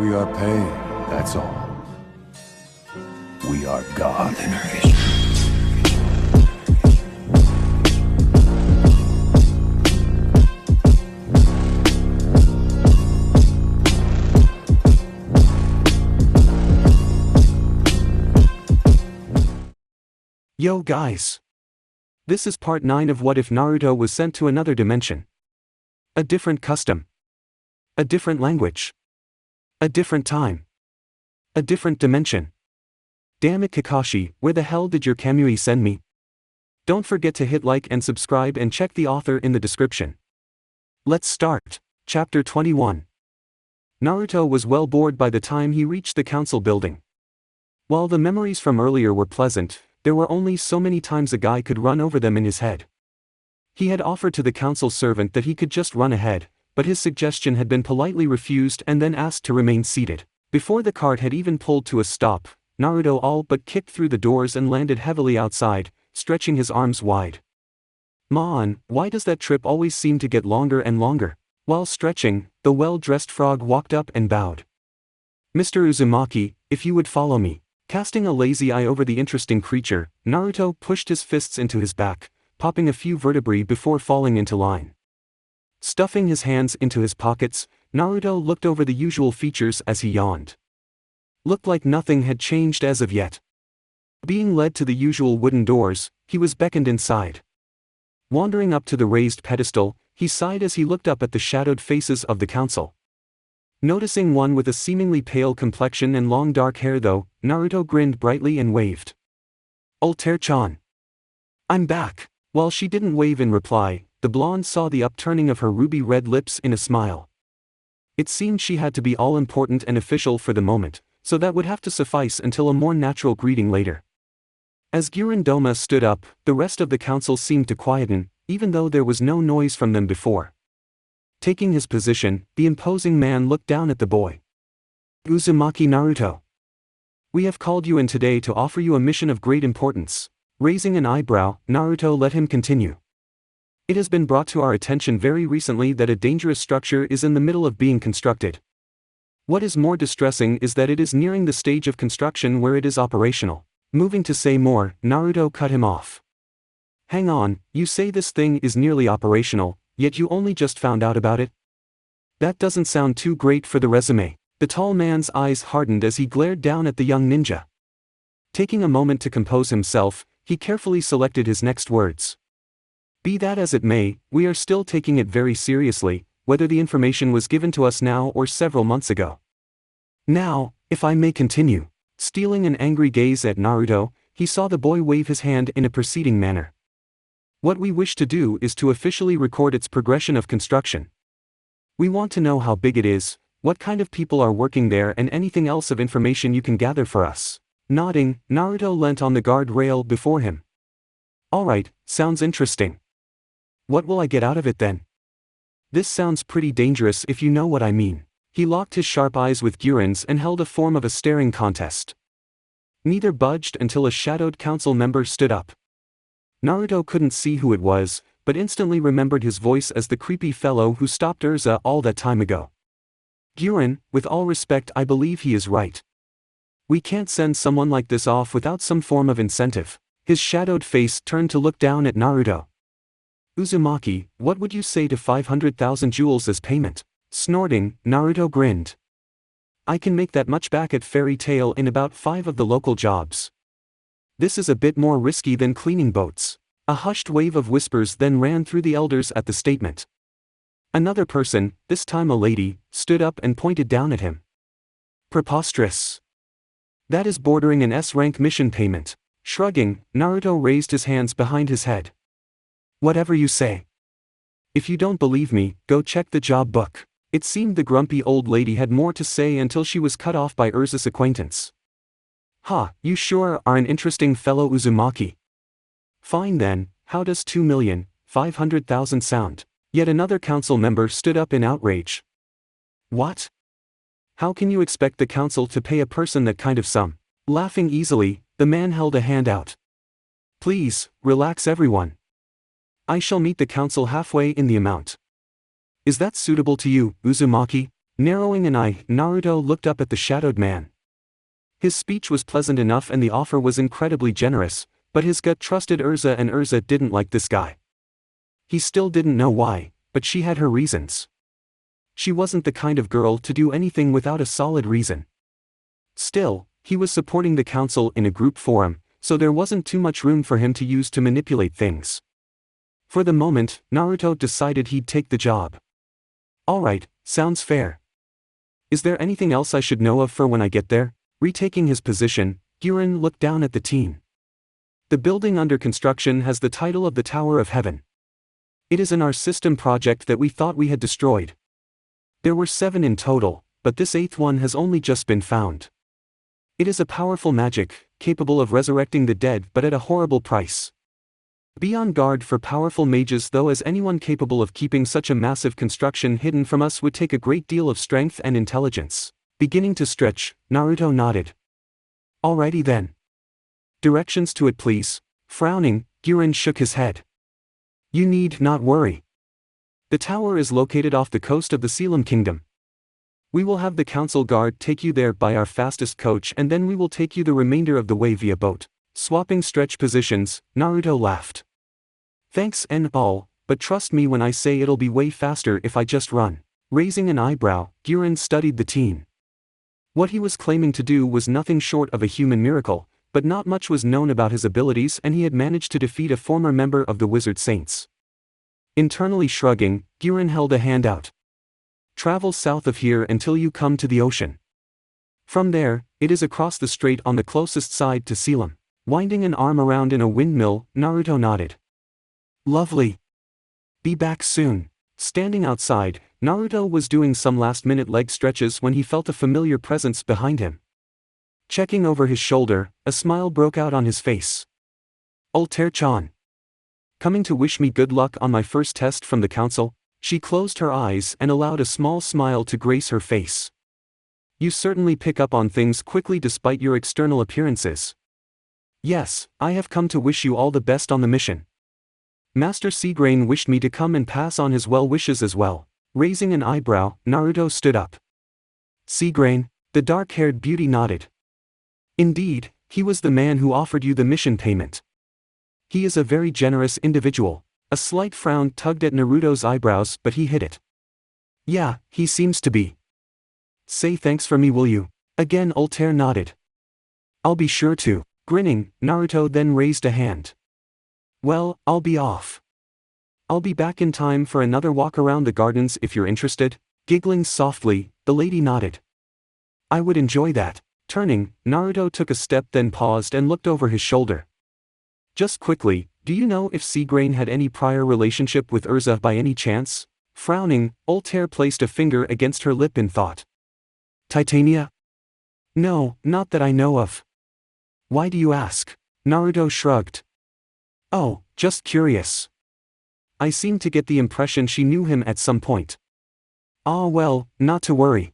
We are paid, that's all. We are God. Yo guys! This is part 9 of What If Naruto was sent to another dimension. A different custom. A different language. A different time. A different dimension. Damn it Kakashi, where the hell did your Kamui send me? Don't forget to hit like and subscribe and check the author in the description. Let's start. Chapter 21. Naruto was well bored by the time he reached the council building. While the memories from earlier were pleasant, there were only so many times a guy could run over them in his head. He had offered to the council servant that he could just run ahead, but his suggestion had been politely refused and then asked to remain seated. Before the cart had even pulled to a stop, Naruto all but kicked through the doors and landed heavily outside, stretching his arms wide. "Man, why does that trip always seem to get longer and longer?" While stretching, the well-dressed frog walked up and bowed. "Mr. Uzumaki, if you would follow me." Casting a lazy eye over the interesting creature, Naruto pushed his fists into his back, popping a few vertebrae before falling into line. Stuffing his hands into his pockets, Naruto looked over the usual features as he yawned. Looked like nothing had changed as of yet. Being led to the usual wooden doors, he was beckoned inside. Wandering up to the raised pedestal, he sighed as he looked up at the shadowed faces of the council. Noticing one with a seemingly pale complexion and long dark hair though, Naruto grinned brightly and waved. "Altair-chan. I'm back." While she didn't wave in reply, the blonde saw the upturning of her ruby-red lips in a smile. It seemed she had to be all-important and official for the moment, so that would have to suffice until a more natural greeting later. As Gurren Doma stood up, the rest of the council seemed to quieten, even though there was no noise from them before. Taking his position, the imposing man looked down at the boy. "Uzumaki Naruto. We have called you in today to offer you a mission of great importance." Raising an eyebrow, Naruto let him continue. "It has been brought to our attention very recently that a dangerous structure is in the middle of being constructed. What is more distressing is that it is nearing the stage of construction where it is operational." Moving to say more, Naruto cut him off. "Hang on, you say this thing is nearly operational, yet you only just found out about it? That doesn't sound too great for the resume." The tall man's eyes hardened as he glared down at the young ninja. Taking a moment to compose himself, he carefully selected his next words. "Be that as it may, we are still taking it very seriously, whether the information was given to us now or several months ago. Now, if I may continue." Stealing an angry gaze at Naruto, he saw the boy wave his hand in a proceeding manner. "What we wish to do is to officially record its progression of construction. We want to know how big it is, what kind of people are working there and anything else of information you can gather for us." Nodding, Naruto leant on the guard rail before him. "Alright, sounds interesting. What will I get out of it then? This sounds pretty dangerous if you know what I mean." He locked his sharp eyes with Gurren's and held a form of a staring contest. Neither budged until a shadowed council member stood up. Naruto couldn't see who it was, but instantly remembered his voice as the creepy fellow who stopped Urza all that time ago. "Gurren, with all respect, I believe he is right. We can't send someone like this off without some form of incentive." His shadowed face turned to look down at Naruto. "Uzumaki, what would you say to 500,000 jewels as payment?" Snorting, Naruto grinned. "I can make that much back at Fairy Tail in about 5 of the local jobs. This is a bit more risky than cleaning boats." A hushed wave of whispers then ran through the elders at the statement. Another person, this time a lady, stood up and pointed down at him. "Preposterous. That is bordering an S-rank mission payment." Shrugging, Naruto raised his hands behind his head. "Whatever you say. If you don't believe me, go check the job book." It seemed the grumpy old lady had more to say until she was cut off by Urza's acquaintance. "Ha, you sure are an interesting fellow Uzumaki. Fine then, how does 2,500,000 sound?" Yet another council member stood up in outrage. "What? How can you expect the council to pay a person that kind of sum?" Laughing easily, the man held a hand out. "Please, relax everyone. I shall meet the council halfway in the amount. Is that suitable to you, Uzumaki?" Narrowing an eye, Naruto looked up at the shadowed man. His speech was pleasant enough and the offer was incredibly generous, but his gut trusted Urza and Urza didn't like this guy. He still didn't know why, but she had her reasons. She wasn't the kind of girl to do anything without a solid reason. Still, he was supporting the council in a group forum, so there wasn't too much room for him to use to manipulate things. For the moment, Naruto decided he'd take the job. Alright, sounds fair. Is there anything else I should know of for when I get there? Retaking his position, Gurren looked down at the team. The building under construction has the title of the Tower of Heaven. It is an our system project that we thought we had destroyed. There were 7 in total, but this 8th one has only just been found. It is a powerful magic, capable of resurrecting the dead but at a horrible price. Be on guard for powerful mages though, as anyone capable of keeping such a massive construction hidden from us would take a great deal of strength and intelligence. Beginning to stretch, Naruto nodded. Alrighty then. Directions to it please. Frowning, Gurren shook his head. You need not worry. The tower is located off the coast of the Selim Kingdom. We will have the council guard take you there by our fastest coach and then we will take you the remainder of the way via boat. Swapping stretch positions, Naruto laughed. Thanks and all, but trust me when I say it'll be way faster if I just run. Raising an eyebrow, Gurren studied the teen. What he was claiming to do was nothing short of a human miracle, but not much was known about his abilities and he had managed to defeat a former member of the Wizard Saints. Internally shrugging, Gurren held a hand out. Travel south of here until you come to the ocean. From there, it is across the strait on the closest side to Selim. Winding an arm around in a windmill, Naruto nodded. Lovely. Be back soon. Standing outside, Naruto was doing some last-minute leg stretches when he felt a familiar presence behind him. Checking over his shoulder, a smile broke out on his face. Altair-chan. Coming to wish me good luck on my first test from the council? She closed her eyes and allowed a small smile to grace her face. You certainly pick up on things quickly despite your external appearances. Yes, I have come to wish you all the best on the mission. Master Seagrain wished me to come and pass on his well wishes as well. Raising an eyebrow, Naruto stood up. Seagrain? The dark-haired beauty nodded. Indeed, he was the man who offered you the mission payment. He is a very generous individual. A slight frown tugged at Naruto's eyebrows but he hid it. Yeah, he seems to be. Say thanks for me will you? Again Altair nodded. I'll be sure to. Grinning, Naruto then raised a hand. Well, I'll be off. I'll be back in time for another walk around the gardens if you're interested. Giggling softly, the lady nodded. I would enjoy that. Turning, Naruto took a step then paused and looked over his shoulder. Just quickly, do you know if Seagrain had any prior relationship with Urza by any chance? Frowning, Altair placed a finger against her lip in thought. Titania? No, not that I know of. Why do you ask? Naruto shrugged. Oh, just curious. I seem to get the impression she knew him at some point. Ah well, not to worry.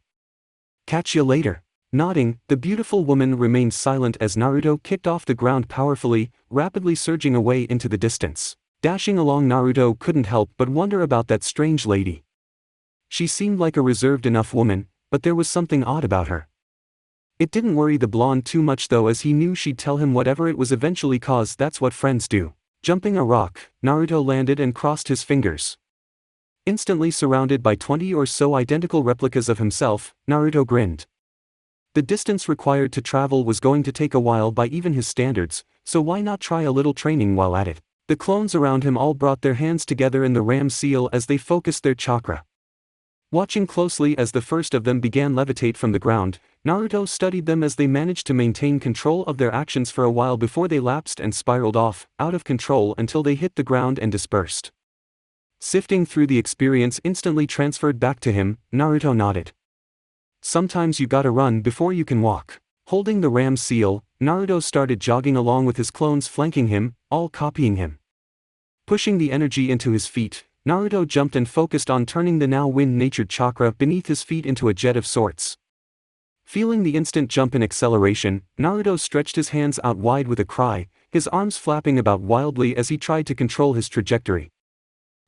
Catch you later. Nodding, the beautiful woman remained silent as Naruto kicked off the ground powerfully, rapidly surging away into the distance. Dashing along, Naruto couldn't help but wonder about that strange lady. She seemed like a reserved enough woman, but there was something odd about her. It didn't worry the blonde too much though, as he knew she'd tell him whatever it was eventually, cause that's what friends do. Jumping a rock, Naruto landed and crossed his fingers. Instantly surrounded by 20 or so identical replicas of himself, Naruto grinned. The distance required to travel was going to take a while by even his standards, so why not try a little training while at it? The clones around him all brought their hands together in the ram seal as they focused their chakra. Watching closely as the first of them began levitate from the ground, Naruto studied them as they managed to maintain control of their actions for a while before they lapsed and spiraled off, out of control until they hit the ground and dispersed. Sifting through the experience instantly transferred back to him, Naruto nodded. Sometimes you gotta run before you can walk. Holding the ram seal, Naruto started jogging along with his clones flanking him, all copying him. Pushing the energy into his feet, Naruto jumped and focused on turning the now wind-natured chakra beneath his feet into a jet of sorts. Feeling the instant jump in acceleration, Naruto stretched his hands out wide with a cry, his arms flapping about wildly as he tried to control his trajectory.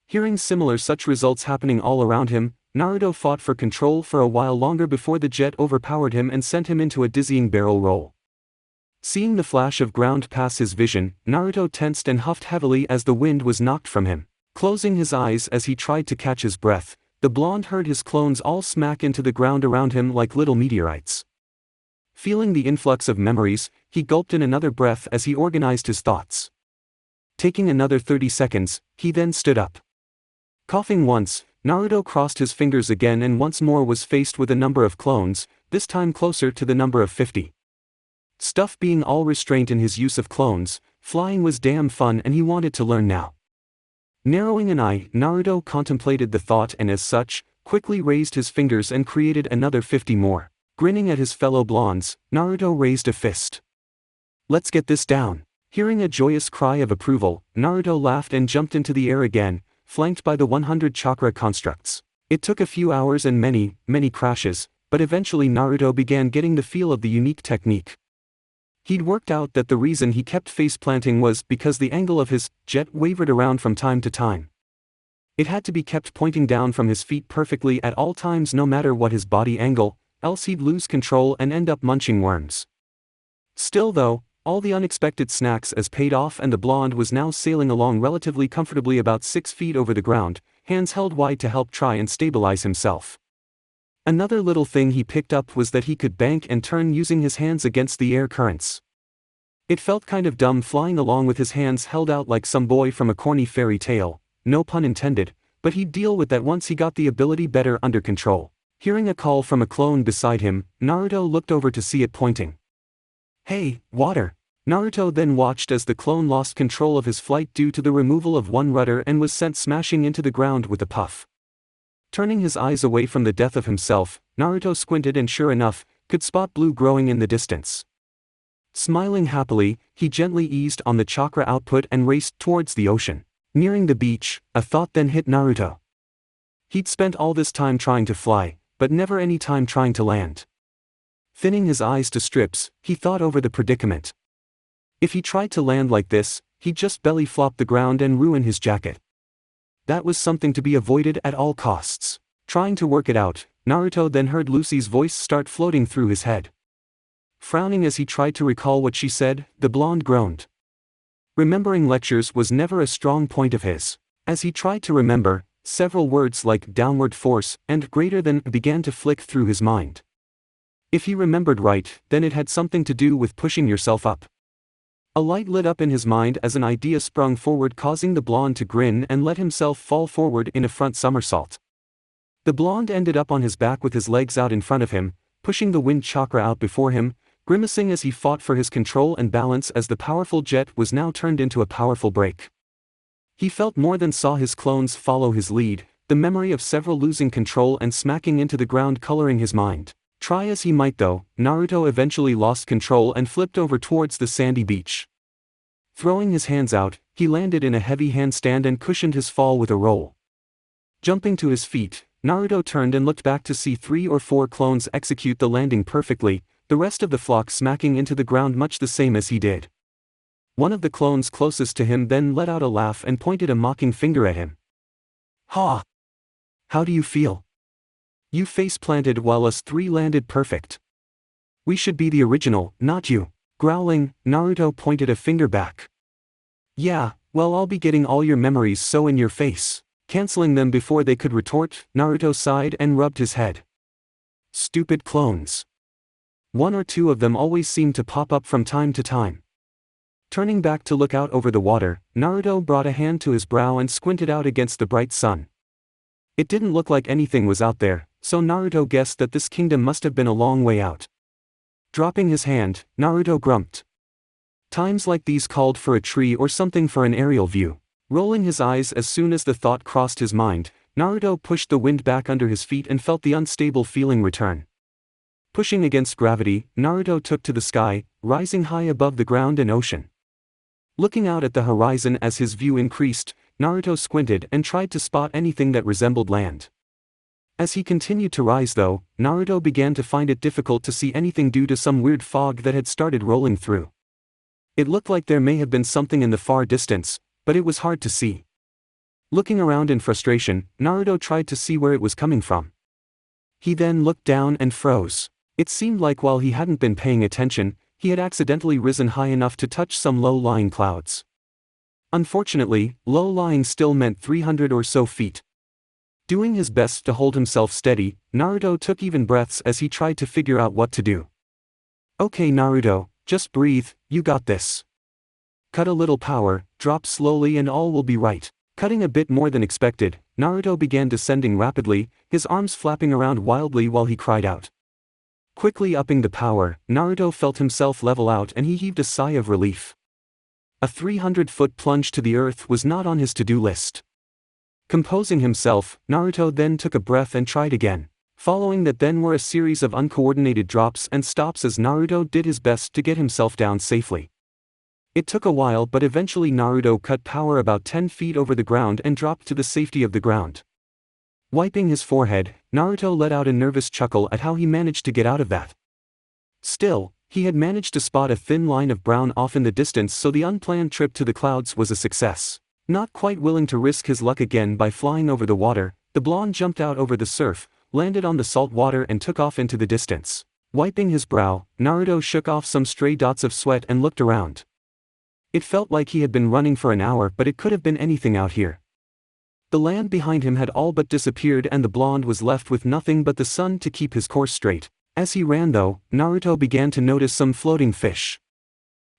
Hearing similar such results happening all around him, Naruto fought for control for a while longer before the jet overpowered him and sent him into a dizzying barrel roll. Seeing the flash of ground pass his vision, Naruto tensed and huffed heavily as the wind was knocked from him. Closing his eyes as he tried to catch his breath, the blonde heard his clones all smack into the ground around him like little meteorites. Feeling the influx of memories, he gulped in another breath as he organized his thoughts. Taking another 30 seconds, he then stood up. Coughing once, Naruto crossed his fingers again and once more was faced with a number of clones, this time closer to the number of 50. Stuff being all restraint in his use of clones, flying was damn fun and he wanted to learn now. Narrowing an eye, Naruto contemplated the thought and as such, quickly raised his fingers and created another 50 more. Grinning at his fellow blondes, Naruto raised a fist. "Let's get this down." Hearing a joyous cry of approval, Naruto laughed and jumped into the air again, flanked by the 100 chakra constructs. It took a few hours and many crashes, but eventually Naruto began getting the feel of the unique technique. He'd worked out that the reason he kept face-planting was because the angle of his jet wavered around from time to time. It had to be kept pointing down from his feet perfectly at all times no matter what his body angle, else he'd lose control and end up munching worms. Still though, all the unexpected snacks as paid off and the blonde was now sailing along relatively comfortably about 6 feet over the ground, hands held wide to help try and stabilize himself. Another little thing he picked up was that he could bank and turn using his hands against the air currents. It felt kind of dumb flying along with his hands held out like some boy from a corny fairy tale, no pun intended, but he'd deal with that once he got the ability better under control. Hearing a call from a clone beside him, Naruto looked over to see it pointing. "Hey, water!" Naruto then watched as the clone lost control of his flight due to the removal of one rudder and was sent smashing into the ground with a puff. Turning his eyes away from the death of himself, Naruto squinted and sure enough, could spot blue growing in the distance. Smiling happily, he gently eased on the chakra output and raced towards the ocean. Nearing the beach, a thought then hit Naruto. He'd spent all this time trying to fly, but never any time trying to land. Thinning his eyes to strips, he thought over the predicament. If he tried to land like this, he'd just belly flop the ground and ruin his jacket. That was something to be avoided at all costs. Trying to work it out, Naruto then heard Lucy's voice start floating through his head. Frowning as he tried to recall what she said, the blonde groaned. Remembering lectures was never a strong point of his. As he tried to remember, several words like downward force and greater than began to flick through his mind. If he remembered right, then it had something to do with pushing yourself up. A light lit up in his mind as an idea sprung forward, causing the blonde to grin and let himself fall forward in a front somersault. The blonde ended up on his back with his legs out in front of him, pushing the wind chakra out before him, grimacing as he fought for his control and balance as the powerful jet was now turned into a powerful brake. He felt more than saw his clones follow his lead, the memory of several losing control and smacking into the ground coloring his mind. Try as he might though, Naruto eventually lost control and flipped over towards the sandy beach. Throwing his hands out, he landed in a heavy handstand and cushioned his fall with a roll. Jumping to his feet, Naruto turned and looked back to see 3 or 4 clones execute the landing perfectly, the rest of the flock smacking into the ground much the same as he did. One of the clones closest to him then let out a laugh and pointed a mocking finger at him. "Ha! How do you feel? You face-planted while us 3 landed perfect. We should be the original, not you." Growling, Naruto pointed a finger back. "Yeah, well I'll be getting all your memories so in your face." Canceling them before they could retort, Naruto sighed and rubbed his head. Stupid clones. 1 or 2 of them always seemed to pop up from time to time. Turning back to look out over the water, Naruto brought a hand to his brow and squinted out against the bright sun. It didn't look like anything was out there, so Naruto guessed that this kingdom must have been a long way out. Dropping his hand, Naruto grumped. Times like these called for a tree or something for an aerial view. Rolling his eyes as soon as the thought crossed his mind, Naruto pushed the wind back under his feet and felt the unstable feeling return. Pushing against gravity, Naruto took to the sky, rising high above the ground and ocean. Looking out at the horizon as his view increased, Naruto squinted and tried to spot anything that resembled land. As he continued to rise though, Naruto began to find it difficult to see anything due to some weird fog that had started rolling through. It looked like there may have been something in the far distance, but it was hard to see. Looking around in frustration, Naruto tried to see where it was coming from. He then looked down and froze. It seemed like while he hadn't been paying attention, he had accidentally risen high enough to touch some low-lying clouds. Unfortunately, low-lying still meant 300 or so feet. Doing his best to hold himself steady, Naruto took even breaths as he tried to figure out what to do. "Okay Naruto, just breathe, you got this. Cut a little power, drop slowly and all will be right." Cutting a bit more than expected, Naruto began descending rapidly, his arms flapping around wildly while he cried out. Quickly upping the power, Naruto felt himself level out and he heaved a sigh of relief. A 300-foot plunge to the earth was not on his to-do list. Composing himself, Naruto then took a breath and tried again. Following that then were a series of uncoordinated drops and stops as Naruto did his best to get himself down safely. It took a while but eventually Naruto cut power about 10 feet over the ground and dropped to the safety of the ground. Wiping his forehead, Naruto let out a nervous chuckle at how he managed to get out of that. Still, he had managed to spot a thin line of brown off in the distance, so the unplanned trip to the clouds was a success. Not quite willing to risk his luck again by flying over the water, the blonde jumped out over the surf, landed on the salt water and took off into the distance. Wiping his brow, Naruto shook off some stray dots of sweat and looked around. It felt like he had been running for an hour, but it could have been anything out here. The land behind him had all but disappeared and the blonde was left with nothing but the sun to keep his course straight. As he ran though, Naruto began to notice some floating fish.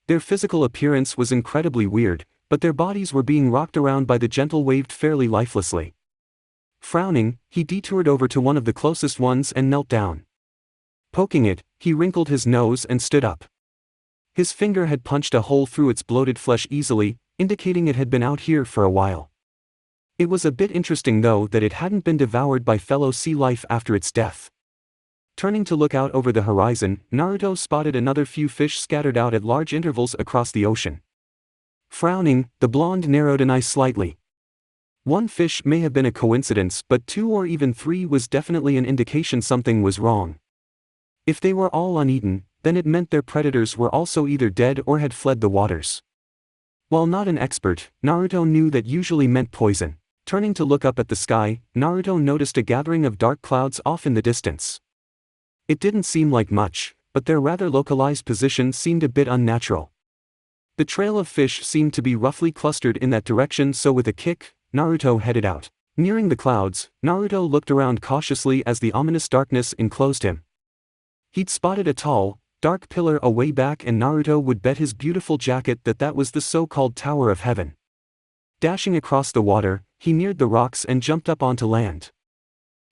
Their physical appearance was incredibly weird, but their bodies were being rocked around by the gentle wave fairly lifelessly. Frowning, he detoured over to one of the closest ones and knelt down. Poking it, he wrinkled his nose and stood up. His finger had punched a hole through its bloated flesh easily, indicating it had been out here for a while. It was a bit interesting though that it hadn't been devoured by fellow sea life after its death. Turning to look out over the horizon, Naruto spotted another few fish scattered out at large intervals across the ocean. Frowning, the blonde narrowed an eye slightly. One fish may have been a coincidence, but 2 or even 3 was definitely an indication something was wrong. If they were all uneaten, then it meant their predators were also either dead or had fled the waters. While not an expert, Naruto knew that usually meant poison. Turning to look up at the sky, Naruto noticed a gathering of dark clouds off in the distance. It didn't seem like much, but their rather localized position seemed a bit unnatural. The trail of fish seemed to be roughly clustered in that direction, so with a kick, Naruto headed out. Nearing the clouds, Naruto looked around cautiously as the ominous darkness enclosed him. He'd spotted a tall, dark pillar a way back and Naruto would bet his beautiful jacket that was the so-called Tower of Heaven. Dashing across the water, he neared the rocks and jumped up onto land.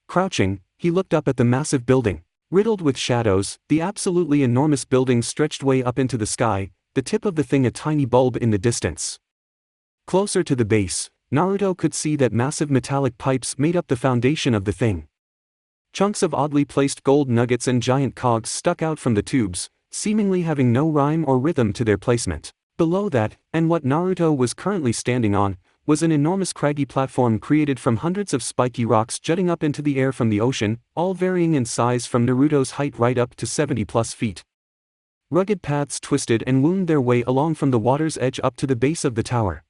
Crouching, he looked up at the massive building. Riddled with shadows, the absolutely enormous building stretched way up into the sky, the tip of the thing a tiny bulb in the distance. Closer to the base, Naruto could see that massive metallic pipes made up the foundation of the thing. Chunks of oddly placed gold nuggets and giant cogs stuck out from the tubes, seemingly having no rhyme or rhythm to their placement. Below that, and what Naruto was currently standing on, was an enormous craggy platform created from hundreds of spiky rocks jutting up into the air from the ocean, all varying in size from Naruto's height right up to 70+ feet. Rugged paths twisted and wound their way along from the water's edge up to the base of the tower.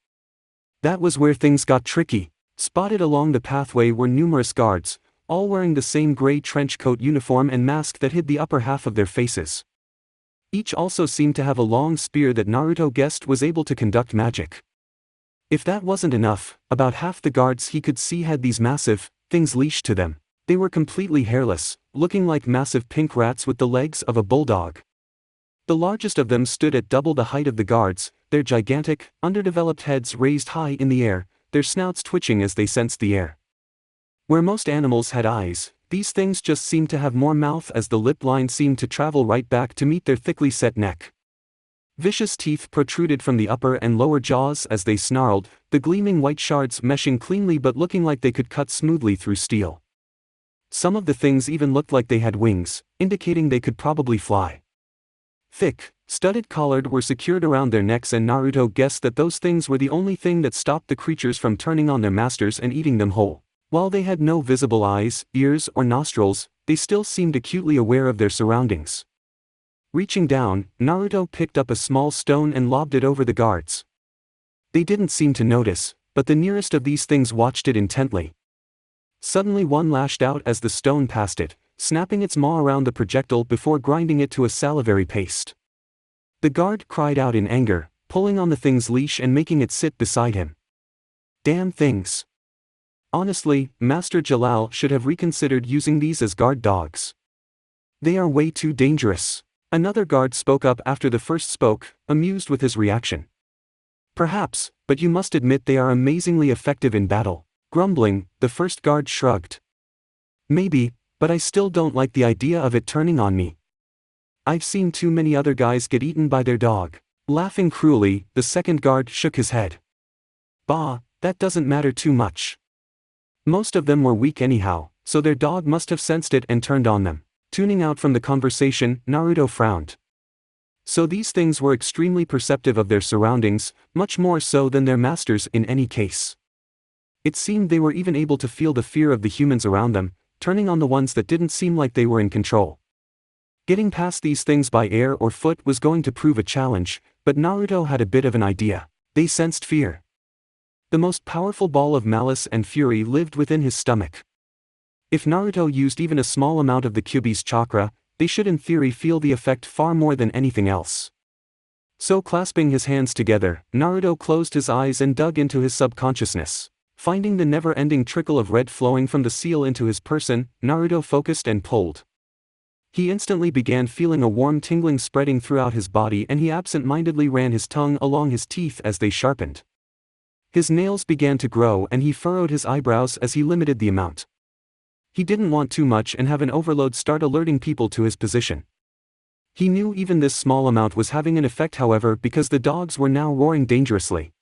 That was where things got tricky. Spotted along the pathway were numerous guards, all wearing the same gray trench coat uniform and mask that hid the upper half of their faces. Each also seemed to have a long spear that Naruto guessed was able to conduct magic. If that wasn't enough, about half the guards he could see had these massive things leashed to them. They were completely hairless, looking like massive pink rats with the legs of a bulldog. The largest of them stood at double the height of the guards, their gigantic, underdeveloped heads raised high in the air, their snouts twitching as they sensed the air. Where most animals had eyes, these things just seemed to have more mouth, as the lip line seemed to travel right back to meet their thickly set neck. Vicious teeth protruded from the upper and lower jaws as they snarled, the gleaming white shards meshing cleanly but looking like they could cut smoothly through steel. Some of the things even looked like they had wings, indicating they could probably fly. Thick, studded collars were secured around their necks, and Naruto guessed that those things were the only thing that stopped the creatures from turning on their masters and eating them whole. While they had no visible eyes, ears, or nostrils, they still seemed acutely aware of their surroundings. Reaching down, Naruto picked up a small stone and lobbed it over the guards. They didn't seem to notice, but the nearest of these things watched it intently. Suddenly one lashed out as the stone passed it, snapping its maw around the projectile before grinding it to a salivary paste. The guard cried out in anger, pulling on the thing's leash and making it sit beside him. Damn things. Honestly, Master Jalal should have reconsidered using these as guard dogs. They are way too dangerous. Another guard spoke up after the first spoke, amused with his reaction. Perhaps, but you must admit they are amazingly effective in battle. Grumbling, the first guard shrugged. Maybe, but I still don't like the idea of it turning on me. I've seen too many other guys get eaten by their dog. Laughing cruelly, the second guard shook his head. Bah, that doesn't matter too much. Most of them were weak anyhow, so their dog must have sensed it and turned on them. Tuning out from the conversation, Naruto frowned. So these things were extremely perceptive of their surroundings, much more so than their masters in any case. It seemed they were even able to feel the fear of the humans around them, turning on the ones that didn't seem like they were in control. Getting past these things by air or foot was going to prove a challenge, but Naruto had a bit of an idea. They sensed fear. The most powerful ball of malice and fury lived within his stomach. If Naruto used even a small amount of the Kyuubi's chakra, they should in theory feel the effect far more than anything else. So clasping his hands together, Naruto closed his eyes and dug into his subconsciousness. Finding the never-ending trickle of red flowing from the seal into his person, Naruto focused and pulled. He instantly began feeling a warm tingling spreading throughout his body, and he absent-mindedly ran his tongue along his teeth as they sharpened. His nails began to grow and he furrowed his eyebrows as he limited the amount. He didn't want too much and have an overload start alerting people to his position. He knew even this small amount was having an effect, however, because the dogs were now roaring dangerously.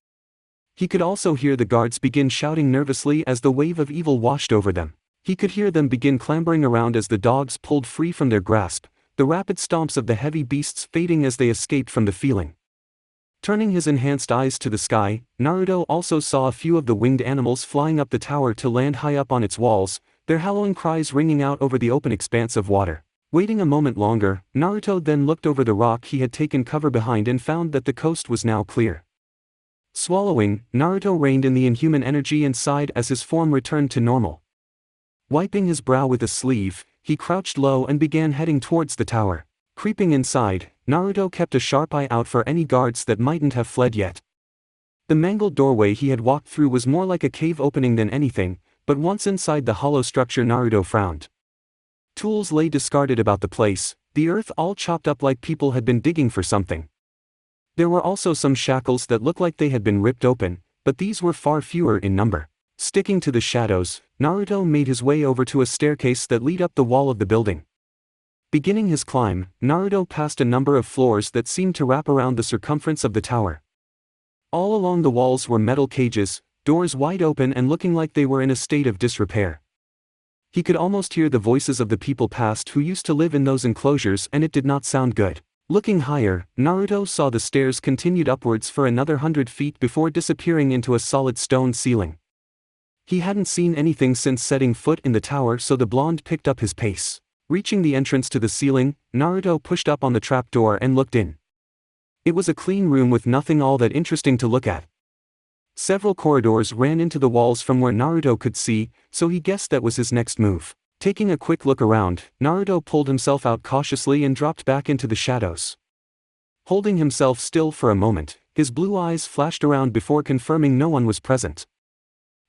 He could also hear the guards begin shouting nervously as the wave of evil washed over them. He could hear them begin clambering around as the dogs pulled free from their grasp, the rapid stomps of the heavy beasts fading as they escaped from the feeling. Turning his enhanced eyes to the sky, Naruto also saw a few of the winged animals flying up the tower to land high up on its walls, their howling cries ringing out over the open expanse of water. Waiting a moment longer, Naruto then looked over the rock he had taken cover behind and found that the coast was now clear. Swallowing, Naruto reined in the inhuman energy and sighed as his form returned to normal. Wiping his brow with a sleeve, he crouched low and began heading towards the tower. Creeping inside, Naruto kept a sharp eye out for any guards that mightn't have fled yet. The mangled doorway he had walked through was more like a cave opening than anything, but once inside the hollow structure Naruto frowned. Tools lay discarded about the place, the earth all chopped up like people had been digging for something. There were also some shackles that looked like they had been ripped open, but these were far fewer in number. Sticking to the shadows, Naruto made his way over to a staircase that led up the wall of the building. Beginning his climb, Naruto passed a number of floors that seemed to wrap around the circumference of the tower. All along the walls were metal cages, doors wide open and looking like they were in a state of disrepair. He could almost hear the voices of the people past who used to live in those enclosures, and it did not sound good. Looking higher, Naruto saw the stairs continued upwards for another 100 feet before disappearing into a solid stone ceiling. He hadn't seen anything since setting foot in the tower, so the blonde picked up his pace. Reaching the entrance to the ceiling, Naruto pushed up on the trapdoor and looked in. It was a clean room with nothing all that interesting to look at. Several corridors ran into the walls from where Naruto could see, so he guessed that was his next move. Taking a quick look around, Naruto pulled himself out cautiously and dropped back into the shadows. Holding himself still for a moment, his blue eyes flashed around before confirming no one was present.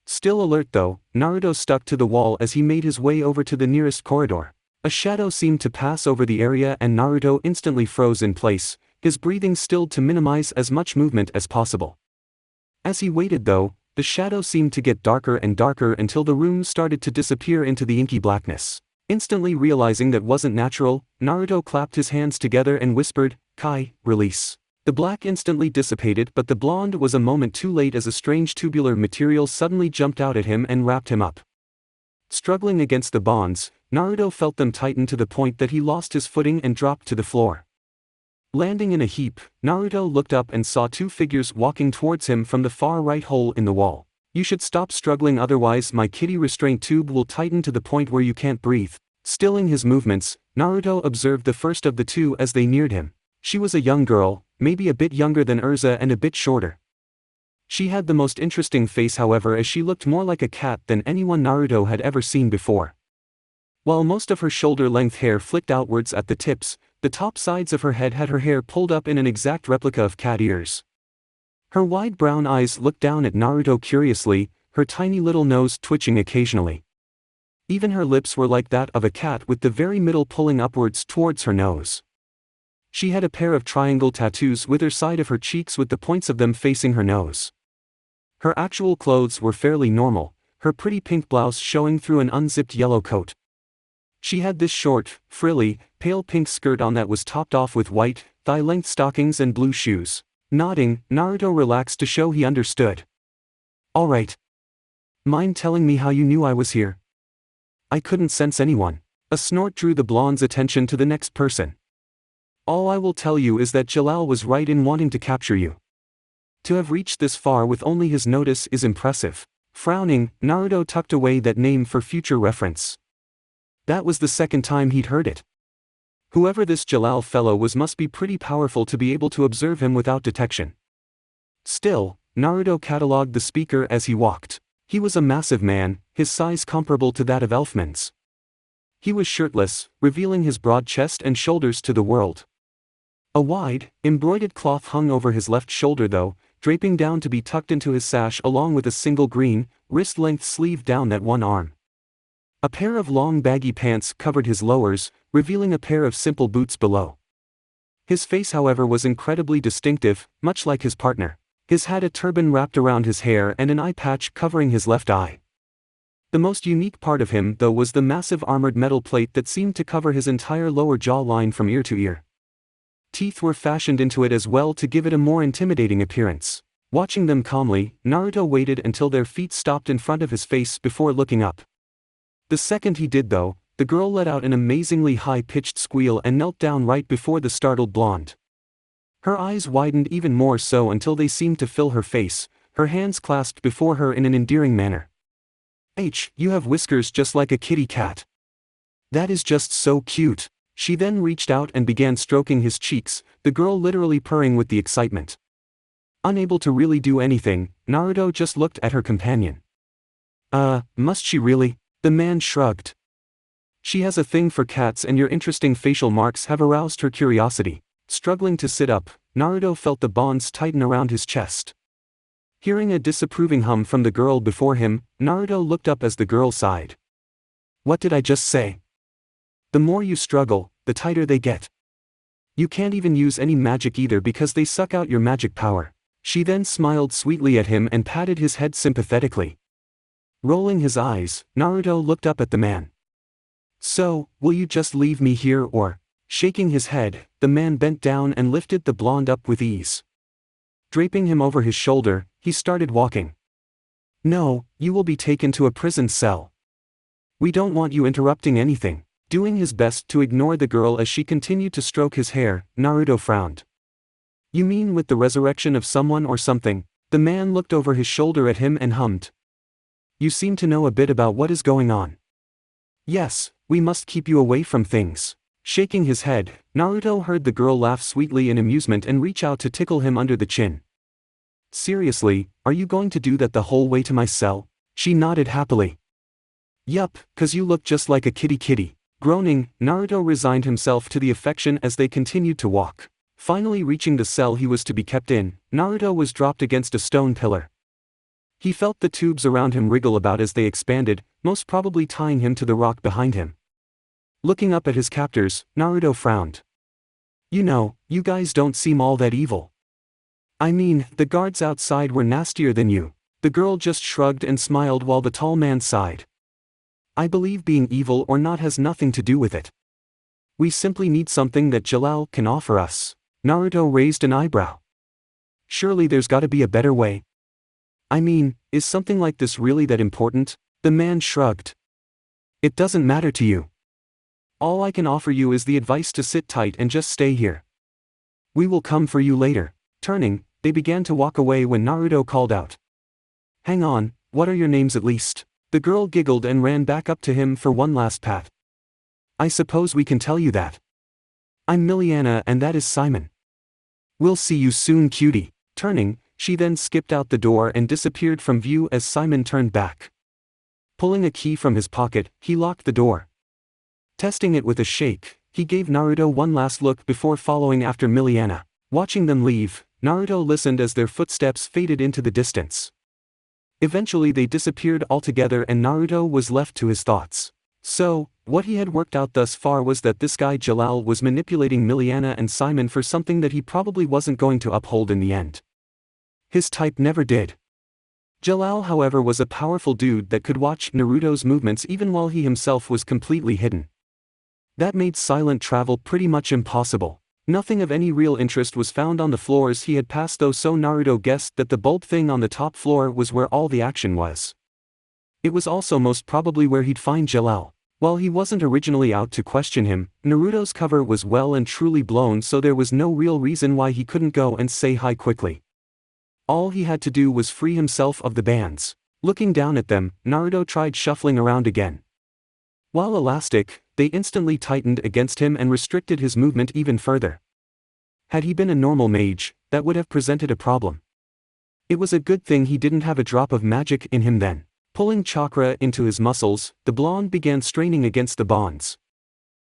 Still alert though, Naruto stuck to the wall as he made his way over to the nearest corridor. A shadow seemed to pass over the area and Naruto instantly froze in place, his breathing stilled to minimize as much movement as possible. As he waited though, the shadow seemed to get darker and darker until the room started to disappear into the inky blackness. Instantly realizing that wasn't natural, Naruto clapped his hands together and whispered, "Kai, release." The black instantly dissipated, but the blonde was a moment too late as a strange tubular material suddenly jumped out at him and wrapped him up. Struggling against the bonds, Naruto felt them tighten to the point that he lost his footing and dropped to the floor. Landing in a heap, Naruto looked up and saw two figures walking towards him from the far right hole in the wall. "You should stop struggling, otherwise my kitty restraint tube will tighten to the point where you can't breathe." Stilling his movements, Naruto observed the first of the two as they neared him. She was a young girl, maybe a bit younger than Urza and a bit shorter. She had the most interesting face however, as she looked more like a cat than anyone Naruto had ever seen before. While most of her shoulder-length hair flicked outwards at the tips, the top sides of her head had her hair pulled up in an exact replica of cat ears. Her wide brown eyes looked down at Naruto curiously, her tiny little nose twitching occasionally. Even her lips were like that of a cat, with the very middle pulling upwards towards her nose. She had a pair of triangle tattoos with her side of her cheeks, with the points of them facing her nose. Her actual clothes were fairly normal, her pretty pink blouse showing through an unzipped yellow coat. She had this short, frilly, pale pink skirt on that was topped off with white, thigh-length stockings and blue shoes. Nodding, Naruto relaxed to show he understood. "Alright. Mind telling me how you knew I was here?" "I couldn't sense anyone." A snort drew the blonde's attention to the next person. "All I will tell you is that Jalal was right in wanting to capture you. To have reached this far with only his notice is impressive." Frowning, Naruto tucked away that name for future reference. That was the second time he'd heard it. Whoever this Jalal fellow was must be pretty powerful to be able to observe him without detection. Still, Naruto catalogued the speaker as he walked. He was a massive man, his size comparable to that of Elfman's. He was shirtless, revealing his broad chest and shoulders to the world. A wide, embroidered cloth hung over his left shoulder though, draping down to be tucked into his sash, along with a single green, wrist-length sleeve down that one arm. A pair of long baggy pants covered his lowers, revealing a pair of simple boots below. His face however was incredibly distinctive, much like his partner. His had a turban wrapped around his hair and an eye patch covering his left eye. The most unique part of him though was the massive armored metal plate that seemed to cover his entire lower jaw line from ear to ear. Teeth were fashioned into it as well to give it a more intimidating appearance. Watching them calmly, Naruto waited until their feet stopped in front of his face before looking up. The second he did though, the girl let out an amazingly high-pitched squeal and knelt down right before the startled blonde. Her eyes widened even more so until they seemed to fill her face, her hands clasped before her in an endearing manner. You have whiskers just like a kitty cat. That is just so cute." She then reached out and began stroking his cheeks, the girl literally purring with the excitement. Unable to really do anything, Naruto just looked at her companion. Must she really?" The man shrugged. "She has a thing for cats and your interesting facial marks have aroused her curiosity." Struggling to sit up, Naruto felt the bonds tighten around his chest. Hearing a disapproving hum from the girl before him, Naruto looked up as the girl sighed. "What did I just say? The more you struggle, the tighter they get. You can't even use any magic either because they suck out your magic power." She then smiled sweetly at him and patted his head sympathetically. Rolling his eyes, Naruto looked up at the man. "So, will you just leave me here or?" Shaking his head, the man bent down and lifted the blonde up with ease. Draping him over his shoulder, he started walking. "No, you will be taken to a prison cell. We don't want you interrupting anything." Doing his best to ignore the girl as she continued to stroke his hair, Naruto frowned. "You mean with the resurrection of someone or something?" The man looked over his shoulder at him and hummed. "You seem to know a bit about what is going on." "Yes, we must keep you away from things." Shaking his head, Naruto heard the girl laugh sweetly in amusement and reach out to tickle him under the chin. "Seriously, are you going to do that the whole way to my cell?" She nodded happily. "Yup, 'cause you look just like a kitty." Groaning, Naruto resigned himself to the affection as they continued to walk. Finally reaching the cell he was to be kept in, Naruto was dropped against a stone pillar. He felt the tubes around him wriggle about as they expanded, most probably tying him to the rock behind him. Looking up at his captors, Naruto frowned. "You know, you guys don't seem all that evil. I mean, the guards outside were nastier than you." The girl just shrugged and smiled while the tall man sighed. "I believe being evil or not has nothing to do with it. We simply need something that Jalal can offer us." Naruto raised an eyebrow. "Surely there's gotta be a better way. I mean, is something like this really that important?" The man shrugged. "It doesn't matter to you. All I can offer you is the advice to sit tight and just stay here. We will come for you later." Turning, they began to walk away when Naruto called out. "Hang on, what are your names at least?" The girl giggled and ran back up to him for one last pat. "I suppose we can tell you that. I'm Miliana and that is Simon. We'll see you soon, cutie." Turning, She then skipped out the door and disappeared from view as Simon turned back. Pulling a key from his pocket, he locked the door. Testing it with a shake, he gave Naruto one last look before following after Miliana. Watching them leave, Naruto listened as their footsteps faded into the distance. Eventually they disappeared altogether and Naruto was left to his thoughts. So, what he had worked out thus far was that this guy Jalal was manipulating Miliana and Simon for something that he probably wasn't going to uphold in the end. His type never did. Jalal, however, was a powerful dude that could watch Naruto's movements even while he himself was completely hidden. That made silent travel pretty much impossible. Nothing of any real interest was found on the floors he had passed though, so Naruto guessed that the bulb thing on the top floor was where all the action was. It was also most probably where he'd find Jalal. While he wasn't originally out to question him, Naruto's cover was well and truly blown, so there was no real reason why he couldn't go and say hi quickly. All he had to do was free himself of the bands. Looking down at them, Naruto tried shuffling around again. While elastic, they instantly tightened against him and restricted his movement even further. Had he been a normal mage, that would have presented a problem. It was a good thing he didn't have a drop of magic in him then. Pulling chakra into his muscles, the blonde began straining against the bonds.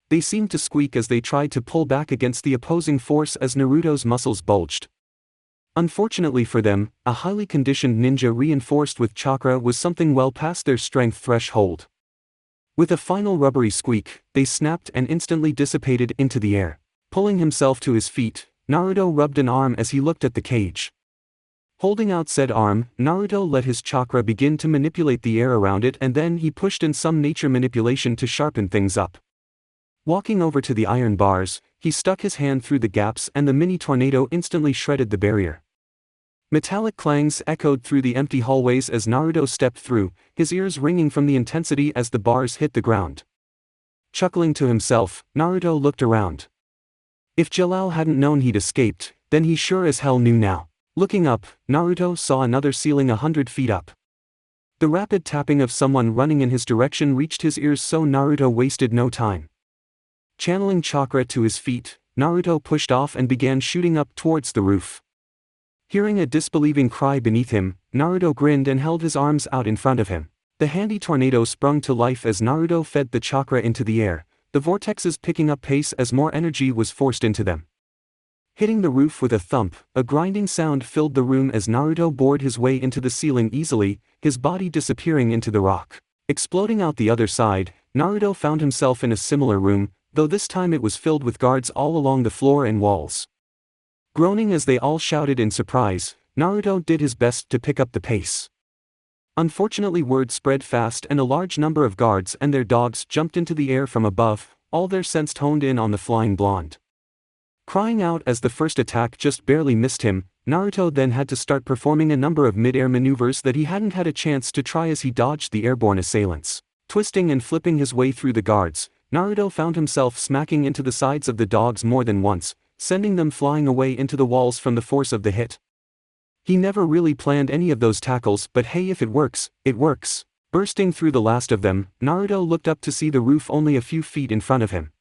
They seemed to squeak as they tried to pull back against the opposing force as Naruto's muscles bulged. Unfortunately for them, a highly conditioned ninja reinforced with chakra was something well past their strength threshold. With a final rubbery squeak, they snapped and instantly dissipated into the air. Pulling himself to his feet, Naruto rubbed an arm as he looked at the cage. Holding out said arm, Naruto let his chakra begin to manipulate the air around it, and then he pushed in some nature manipulation to sharpen things up. Walking over to the iron bars, he stuck his hand through the gaps and the mini tornado instantly shredded the barrier. Metallic clangs echoed through the empty hallways as Naruto stepped through, his ears ringing from the intensity as the bars hit the ground. Chuckling to himself, Naruto looked around. If Jalal hadn't known he'd escaped, then he sure as hell knew now. Looking up, Naruto saw another ceiling 100 feet up. The rapid tapping of someone running in his direction reached his ears, so Naruto wasted no time. Channeling chakra to his feet, Naruto pushed off and began shooting up towards the roof. Hearing a disbelieving cry beneath him, Naruto grinned and held his arms out in front of him. The handy tornado sprung to life as Naruto fed the chakra into the air, the vortexes picking up pace as more energy was forced into them. Hitting the roof with a thump, a grinding sound filled the room as Naruto bored his way into the ceiling easily, his body disappearing into the rock. Exploding out the other side, Naruto found himself in a similar room, though this time it was filled with guards all along the floor and walls. Groaning as they all shouted in surprise, Naruto did his best to pick up the pace. Unfortunately, word spread fast and a large number of guards and their dogs jumped into the air from above, all their scents honed in on the flying blonde. Crying out as the first attack just barely missed him, Naruto then had to start performing a number of mid-air maneuvers that he hadn't had a chance to try as he dodged the airborne assailants. Twisting and flipping his way through the guards, Naruto found himself smacking into the sides of the dogs more than once, sending them flying away into the walls from the force of the hit. He never really planned any of those tackles, but hey, if it works, it works. Bursting through the last of them, Naruto looked up to see the roof only a few feet in front of him.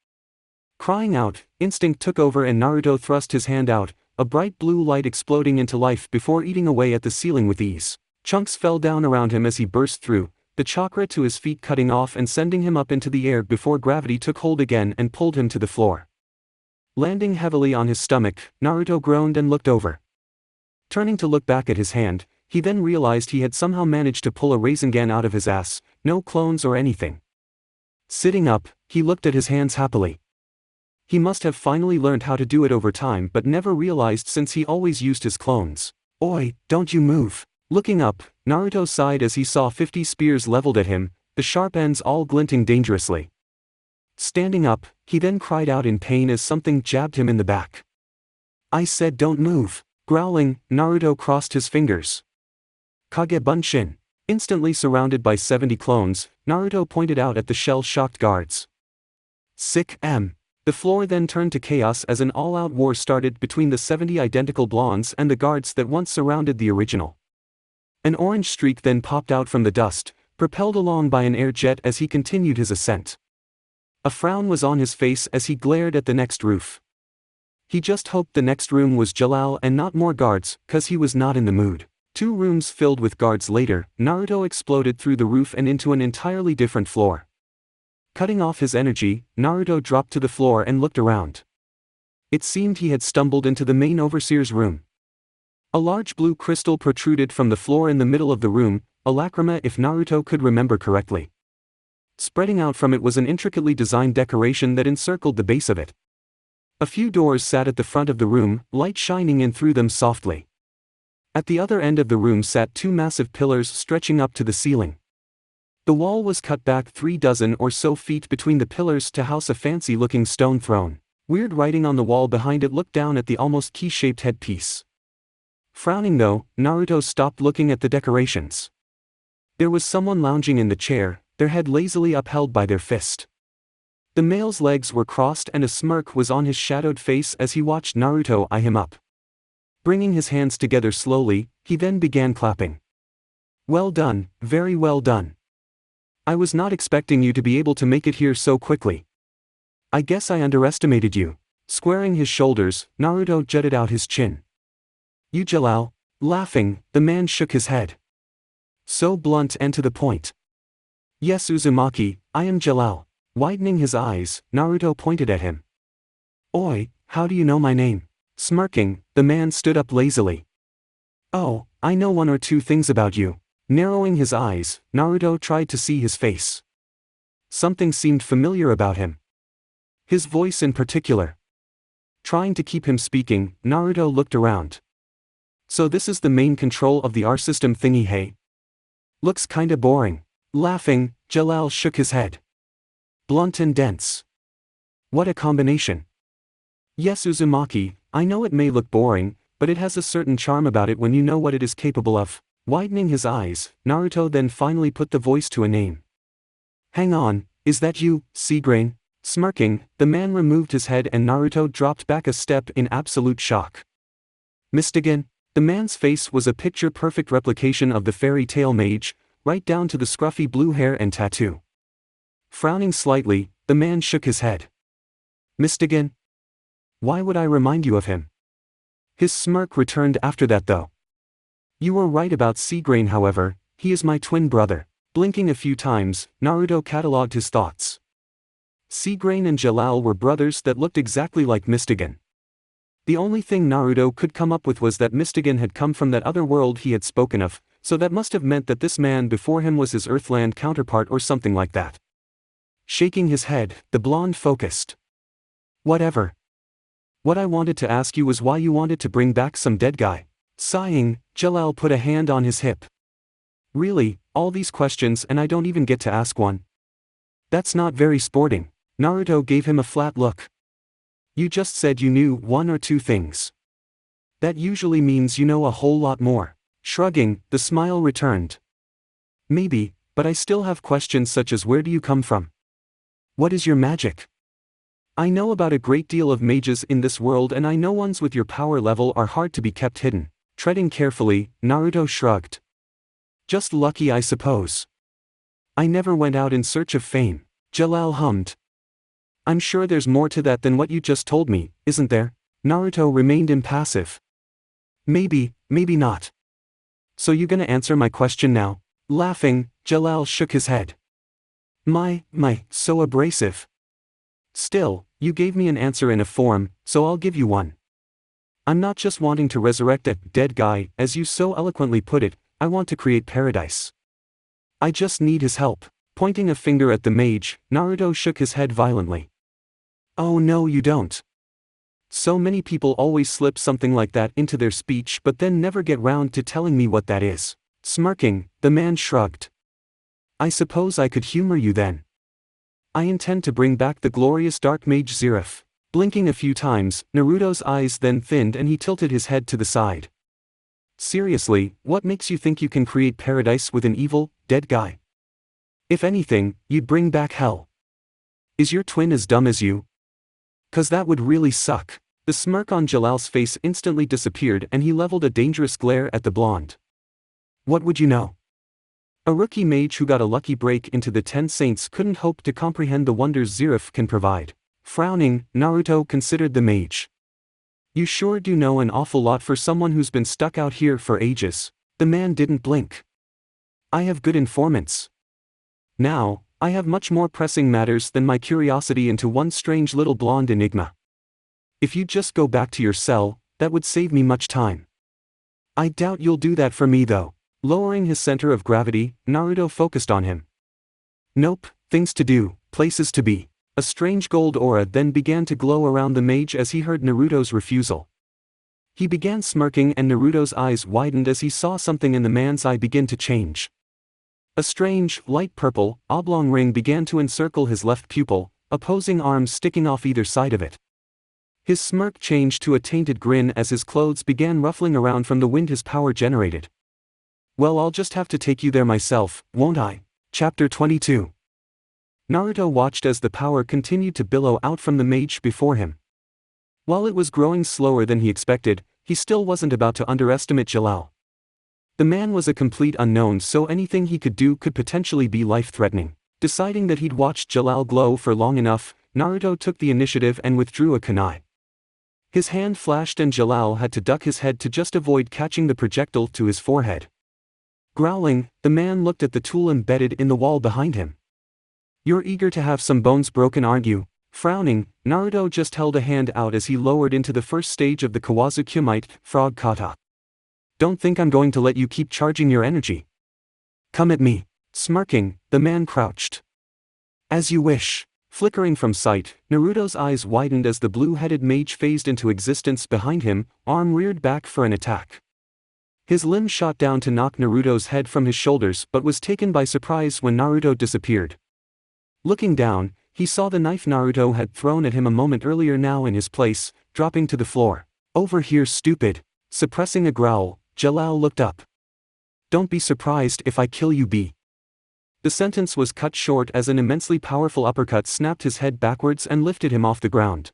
Crying out, instinct took over and Naruto thrust his hand out, a bright blue light exploding into life before eating away at the ceiling with ease. Chunks fell down around him as he burst through, the chakra to his feet cutting off and sending him up into the air before gravity took hold again and pulled him to the floor. Landing heavily on his stomach, Naruto groaned and looked over. Turning to look back at his hand, he then realized he had somehow managed to pull a Rasengan out of his ass, no clones or anything. Sitting up, he looked at his hands happily. He must have finally learned how to do it over time, but never realized since he always used his clones. Oi, don't you move. Looking up, Naruto sighed as he saw 50 spears leveled at him, the sharp ends all glinting dangerously. Standing up, he then cried out in pain as something jabbed him in the back. I said don't move. Growling, Naruto crossed his fingers. Kage Bunshin. Instantly surrounded by 70 clones, Naruto pointed out at the shell-shocked guards. Sick M. The floor then turned to chaos as an all-out war started between the 70 identical blondes and the guards that once surrounded the original. An orange streak then popped out from the dust, propelled along by an air jet as he continued his ascent. A frown was on his face as he glared at the next roof. He just hoped the next room was Jalal and not more guards, cause he was not in the mood. 2 rooms filled with guards later, Naruto exploded through the roof and into an entirely different floor. Cutting off his energy, Naruto dropped to the floor and looked around. It seemed he had stumbled into the main overseer's room. A large blue crystal protruded from the floor in the middle of the room, a lacrima if Naruto could remember correctly. Spreading out from it was an intricately designed decoration that encircled the base of it. A few doors sat at the front of the room, light shining in through them softly. At the other end of the room sat 2 massive pillars stretching up to the ceiling. The wall was cut back 3 dozen or so feet between the pillars to house a fancy-looking stone throne. Weird writing on the wall behind it looked down at the almost key-shaped headpiece. Frowning though, Naruto stopped looking at the decorations. There was someone lounging in the chair, their head lazily upheld by their fist. The male's legs were crossed and a smirk was on his shadowed face as he watched Naruto eye him up. Bringing his hands together slowly, he then began clapping. "Well done, very well done. I was not expecting you to be able to make it here so quickly. I guess I underestimated you." Squaring his shoulders, Naruto jutted out his chin. "You Jalal?" Laughing, the man shook his head. "So blunt and to the point." "Yes Uzumaki, I am Jalal." Widening his eyes, Naruto pointed at him. "Oi, how do you know my name?" Smirking, the man stood up lazily. "Oh, I know 1 or 2 things about you." Narrowing his eyes, Naruto tried to see his face. Something seemed familiar about him. His voice in particular. Trying to keep him speaking, Naruto looked around. "So this is the main control of the R system thingy, hey? Looks kinda boring." Laughing, Jalal shook his head. "Blunt and dense. What a combination." "Yes Uzumaki, I know it may look boring, but it has a certain charm about it when you know what it is capable of." Widening his eyes, Naruto then finally put the voice to a name. "Hang on, is that you, Seagrain?" Smirking, the man removed his head and Naruto dropped back a step in absolute shock. "Mistigan?" The man's face was a picture-perfect replication of the fairy tale mage, right down to the scruffy blue hair and tattoo. Frowning slightly, the man shook his head. "Mistigan? Why would I remind you of him?" His smirk returned after that though. "You were right about Seagrain however, he is my twin brother." Blinking a few times, Naruto catalogued his thoughts. Seagrain and Jalal were brothers that looked exactly like Mistigan. The only thing Naruto could come up with was that Mistigan had come from that other world he had spoken of, so that must have meant that this man before him was his Earthland counterpart or something like that. Shaking his head, the blonde focused. "Whatever. What I wanted to ask you was why you wanted to bring back some dead guy." Sighing, Jalal put a hand on his hip. "Really, all these questions and I don't even get to ask one? That's not very sporting." Naruto gave him a flat look. "You just said you knew 1 or 2 things. That usually means you know a whole lot more." Shrugging, the smile returned. "Maybe, but I still have questions such as where do you come from? What is your magic? I know about a great deal of mages in this world and I know ones with your power level are hard to be kept hidden." Treading carefully, Naruto shrugged. "Just lucky I suppose. I never went out in search of fame." Jalal hummed. "I'm sure there's more to that than what you just told me, isn't there?" Naruto remained impassive. "Maybe, maybe not. So you gonna answer my question now?" Laughing, Jalal shook his head. My, so abrasive." "Still, you gave me an answer in a form, so I'll give you one. I'm not just wanting to resurrect a dead guy, as you so eloquently put it, I want to create paradise. I just need his help." Pointing a finger at the mage, Naruto shook his head violently. "Oh no you don't. So many people always slip something like that into their speech but then never get round to telling me what that is." Smirking, the man shrugged. "I suppose I could humor you then. I intend to bring back the glorious Dark Mage Zirif." Blinking a few times, Naruto's eyes then thinned and he tilted his head to the side. "Seriously, what makes you think you can create paradise with an evil, dead guy? If anything, you'd bring back hell. Is your twin as dumb as you? 'Cause that would really suck." The smirk on Jalal's face instantly disappeared and he leveled a dangerous glare at the blonde. "What would you know? A rookie mage who got a lucky break into the 10 Saints couldn't hope to comprehend the wonders Zirif can provide." Frowning, Naruto considered the mage. You sure do know an awful lot for someone who's been stuck out here for ages. The man didn't blink. I have good informants. Now, I have much more pressing matters than my curiosity into one strange little blonde enigma. If you'd just go back to your cell, that would save me much time. I doubt you'll do that for me though. Lowering his center of gravity, Naruto focused on him. Nope, things to do, places to be. A strange gold aura then began to glow around the mage as he heard Naruto's refusal. He began smirking and Naruto's eyes widened as he saw something in the man's eye begin to change. A strange, light purple, oblong ring began to encircle his left pupil, opposing arms sticking off either side of it. His smirk changed to a tainted grin as his clothes began ruffling around from the wind his power generated. Well, I'll just have to take you there myself, won't I? Chapter 22. Naruto watched as the power continued to billow out from the mage before him. While it was growing slower than he expected, he still wasn't about to underestimate Jalal. The man was a complete unknown, so anything he could do could potentially be life-threatening. Deciding that he'd watched Jalal glow for long enough, Naruto took the initiative and withdrew a kunai. His hand flashed and Jalal had to duck his head to just avoid catching the projectile to his forehead. Growling, the man looked at the tool embedded in the wall behind him. You're eager to have some bones broken, aren't you? Frowning, Naruto just held a hand out as he lowered into the first stage of the Kawazu Kumite, frog kata. Don't think I'm going to let you keep charging your energy. Come at me. Smirking, the man crouched. As you wish. Flickering from sight, Naruto's eyes widened as the blue-headed mage phased into existence behind him, arm reared back for an attack. His limb shot down to knock Naruto's head from his shoulders but was taken by surprise when Naruto disappeared. Looking down, he saw the knife Naruto had thrown at him a moment earlier now in his place, dropping to the floor. Over here, stupid. Suppressing a growl, Jalal looked up. Don't be surprised if I kill you, B. The sentence was cut short as an immensely powerful uppercut snapped his head backwards and lifted him off the ground.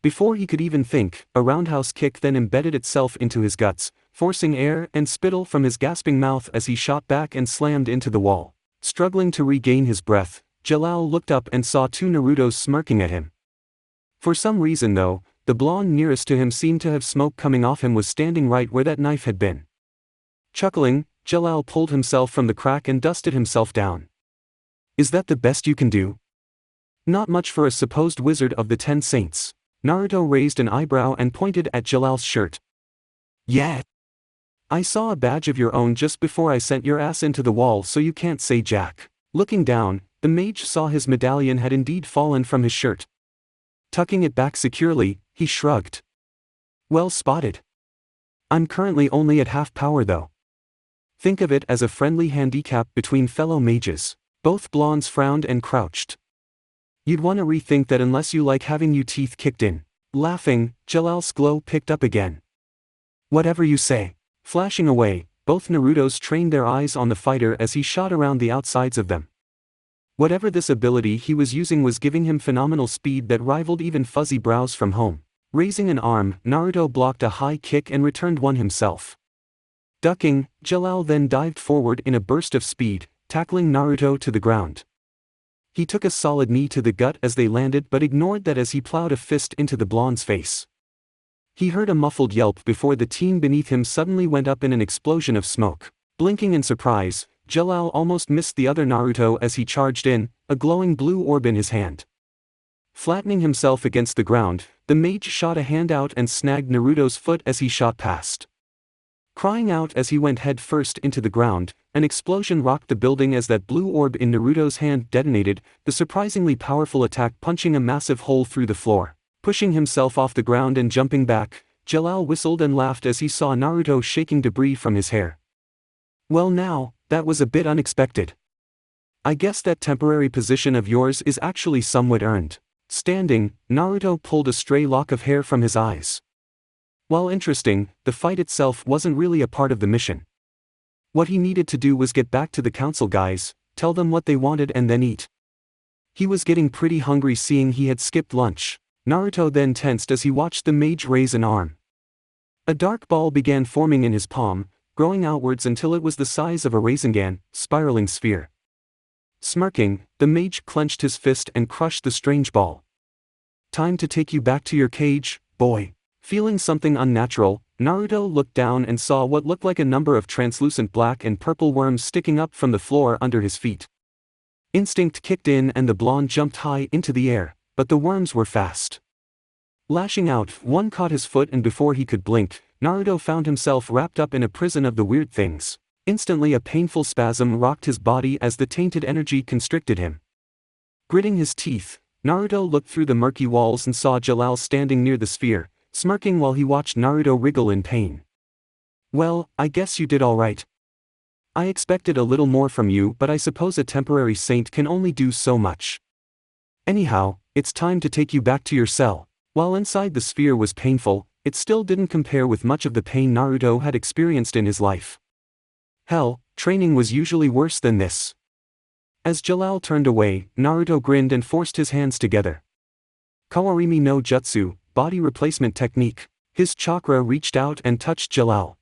Before he could even think, a roundhouse kick then embedded itself into his guts, forcing air and spittle from his gasping mouth as he shot back and slammed into the wall. Struggling to regain his breath, Jalal looked up and saw two Narutos smirking at him. For some reason though, the blonde nearest to him seemed to have smoke coming off him was standing right where that knife had been. Chuckling, Jalal pulled himself from the crack and dusted himself down. Is that the best you can do? Not much for a supposed wizard of the 10 saints. Naruto raised an eyebrow and pointed at Jalal's shirt. Yeah. I saw a badge of your own just before I sent your ass into the wall, so you can't say jack. Looking down, the mage saw his medallion had indeed fallen from his shirt. Tucking it back securely, he shrugged. Well spotted. I'm currently only at half power though. Think of it as a friendly handicap between fellow mages. Both blondes frowned and crouched. You'd want to rethink that unless you like having your teeth kicked in. Laughing, Jalal's glow picked up again. Whatever you say. Flashing away, both Narutos trained their eyes on the fighter as he shot around the outsides of them. Whatever this ability he was using was giving him phenomenal speed that rivaled even fuzzy brows from home. Raising an arm, Naruto blocked a high kick and returned one himself. Ducking, Jalal then dived forward in a burst of speed, tackling Naruto to the ground. He took a solid knee to the gut as they landed but ignored that as he plowed a fist into the blonde's face. He heard a muffled yelp before the teen beneath him suddenly went up in an explosion of smoke. Blinking in surprise, Jalal almost missed the other Naruto as he charged in, a glowing blue orb in his hand. Flattening himself against the ground, the mage shot a hand out and snagged Naruto's foot as he shot past. Crying out as he went head first into the ground, an explosion rocked the building as that blue orb in Naruto's hand detonated, the surprisingly powerful attack punching a massive hole through the floor. Pushing himself off the ground and jumping back, Jalal whistled and laughed as he saw Naruto shaking debris from his hair. Well now, that was a bit unexpected. I guess that temporary position of yours is actually somewhat earned. Standing, Naruto pulled a stray lock of hair from his eyes. While interesting, the fight itself wasn't really a part of the mission. What he needed to do was get back to the council guys, tell them what they wanted and then eat. He was getting pretty hungry seeing he had skipped lunch. Naruto then tensed as he watched the mage raise an arm. A dark ball began forming in his palm, growing outwards until it was the size of a Rasengan, spiraling sphere. Smirking, the mage clenched his fist and crushed the strange ball. Time to take you back to your cage, boy. Feeling something unnatural, Naruto looked down and saw what looked like a number of translucent black and purple worms sticking up from the floor under his feet. Instinct kicked in and the blonde jumped high into the air, but the worms were fast. Lashing out, one caught his foot and before he could blink, Naruto found himself wrapped up in a prison of the weird things. Instantly a painful spasm rocked his body as the tainted energy constricted him. Gritting his teeth, Naruto looked through the murky walls and saw Jalal standing near the sphere, smirking while he watched Naruto wriggle in pain. "Well, I guess you did all right. I expected a little more from you, but I suppose a temporary saint can only do so much. Anyhow, it's time to take you back to your cell." While inside the sphere was painful, it still didn't compare with much of the pain Naruto had experienced in his life. Hell, training was usually worse than this. As Jalal turned away, Naruto grinned and forced his hands together. Kawarimi no Jutsu, body replacement technique. His chakra reached out and touched Jalal.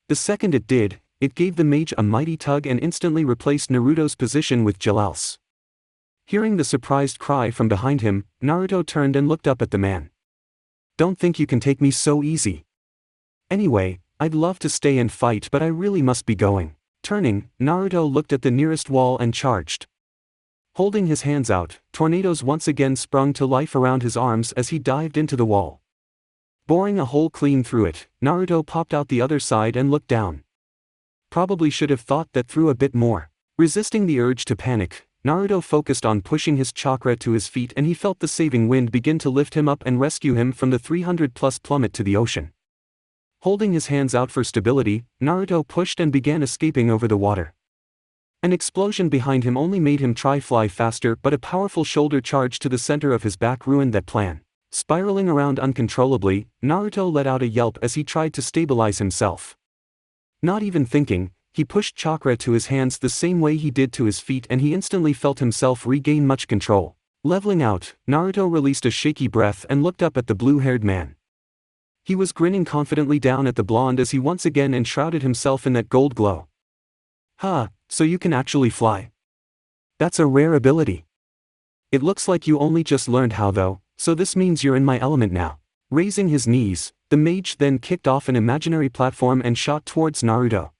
The second it did, it gave the mage a mighty tug and instantly replaced Naruto's position with Jalal's. Hearing the surprised cry from behind him, Naruto turned and looked up at the man. "Don't think you can take me so easy. Anyway, I'd love to stay and fight, but I really must be going." Turning, Naruto looked at the nearest wall and charged. Holding his hands out, tornadoes once again sprung to life around his arms as he dived into the wall. Boring a hole clean through it, Naruto popped out the other side and looked down. Probably should have thought that through a bit more. Resisting the urge to panic, Naruto focused on pushing his chakra to his feet and he felt the saving wind begin to lift him up and rescue him from the 300+ plummet to the ocean. Holding his hands out for stability, Naruto pushed and began escaping over the water. An explosion behind him only made him try fly faster, but a powerful shoulder charge to the center of his back ruined that plan. Spiraling around uncontrollably, Naruto let out a yelp as he tried to stabilize himself. Not even thinking, he pushed chakra to his hands the same way he did to his feet and he instantly felt himself regain much control. Leveling out, Naruto released a shaky breath and looked up at the blue-haired man. He was grinning confidently down at the blonde as he once again enshrouded himself in that gold glow. "Ha, so you can actually fly. That's a rare ability. It looks like you only just learned how though, so this means you're in my element now." Raising his knees, the mage then kicked off an imaginary platform and shot towards Naruto.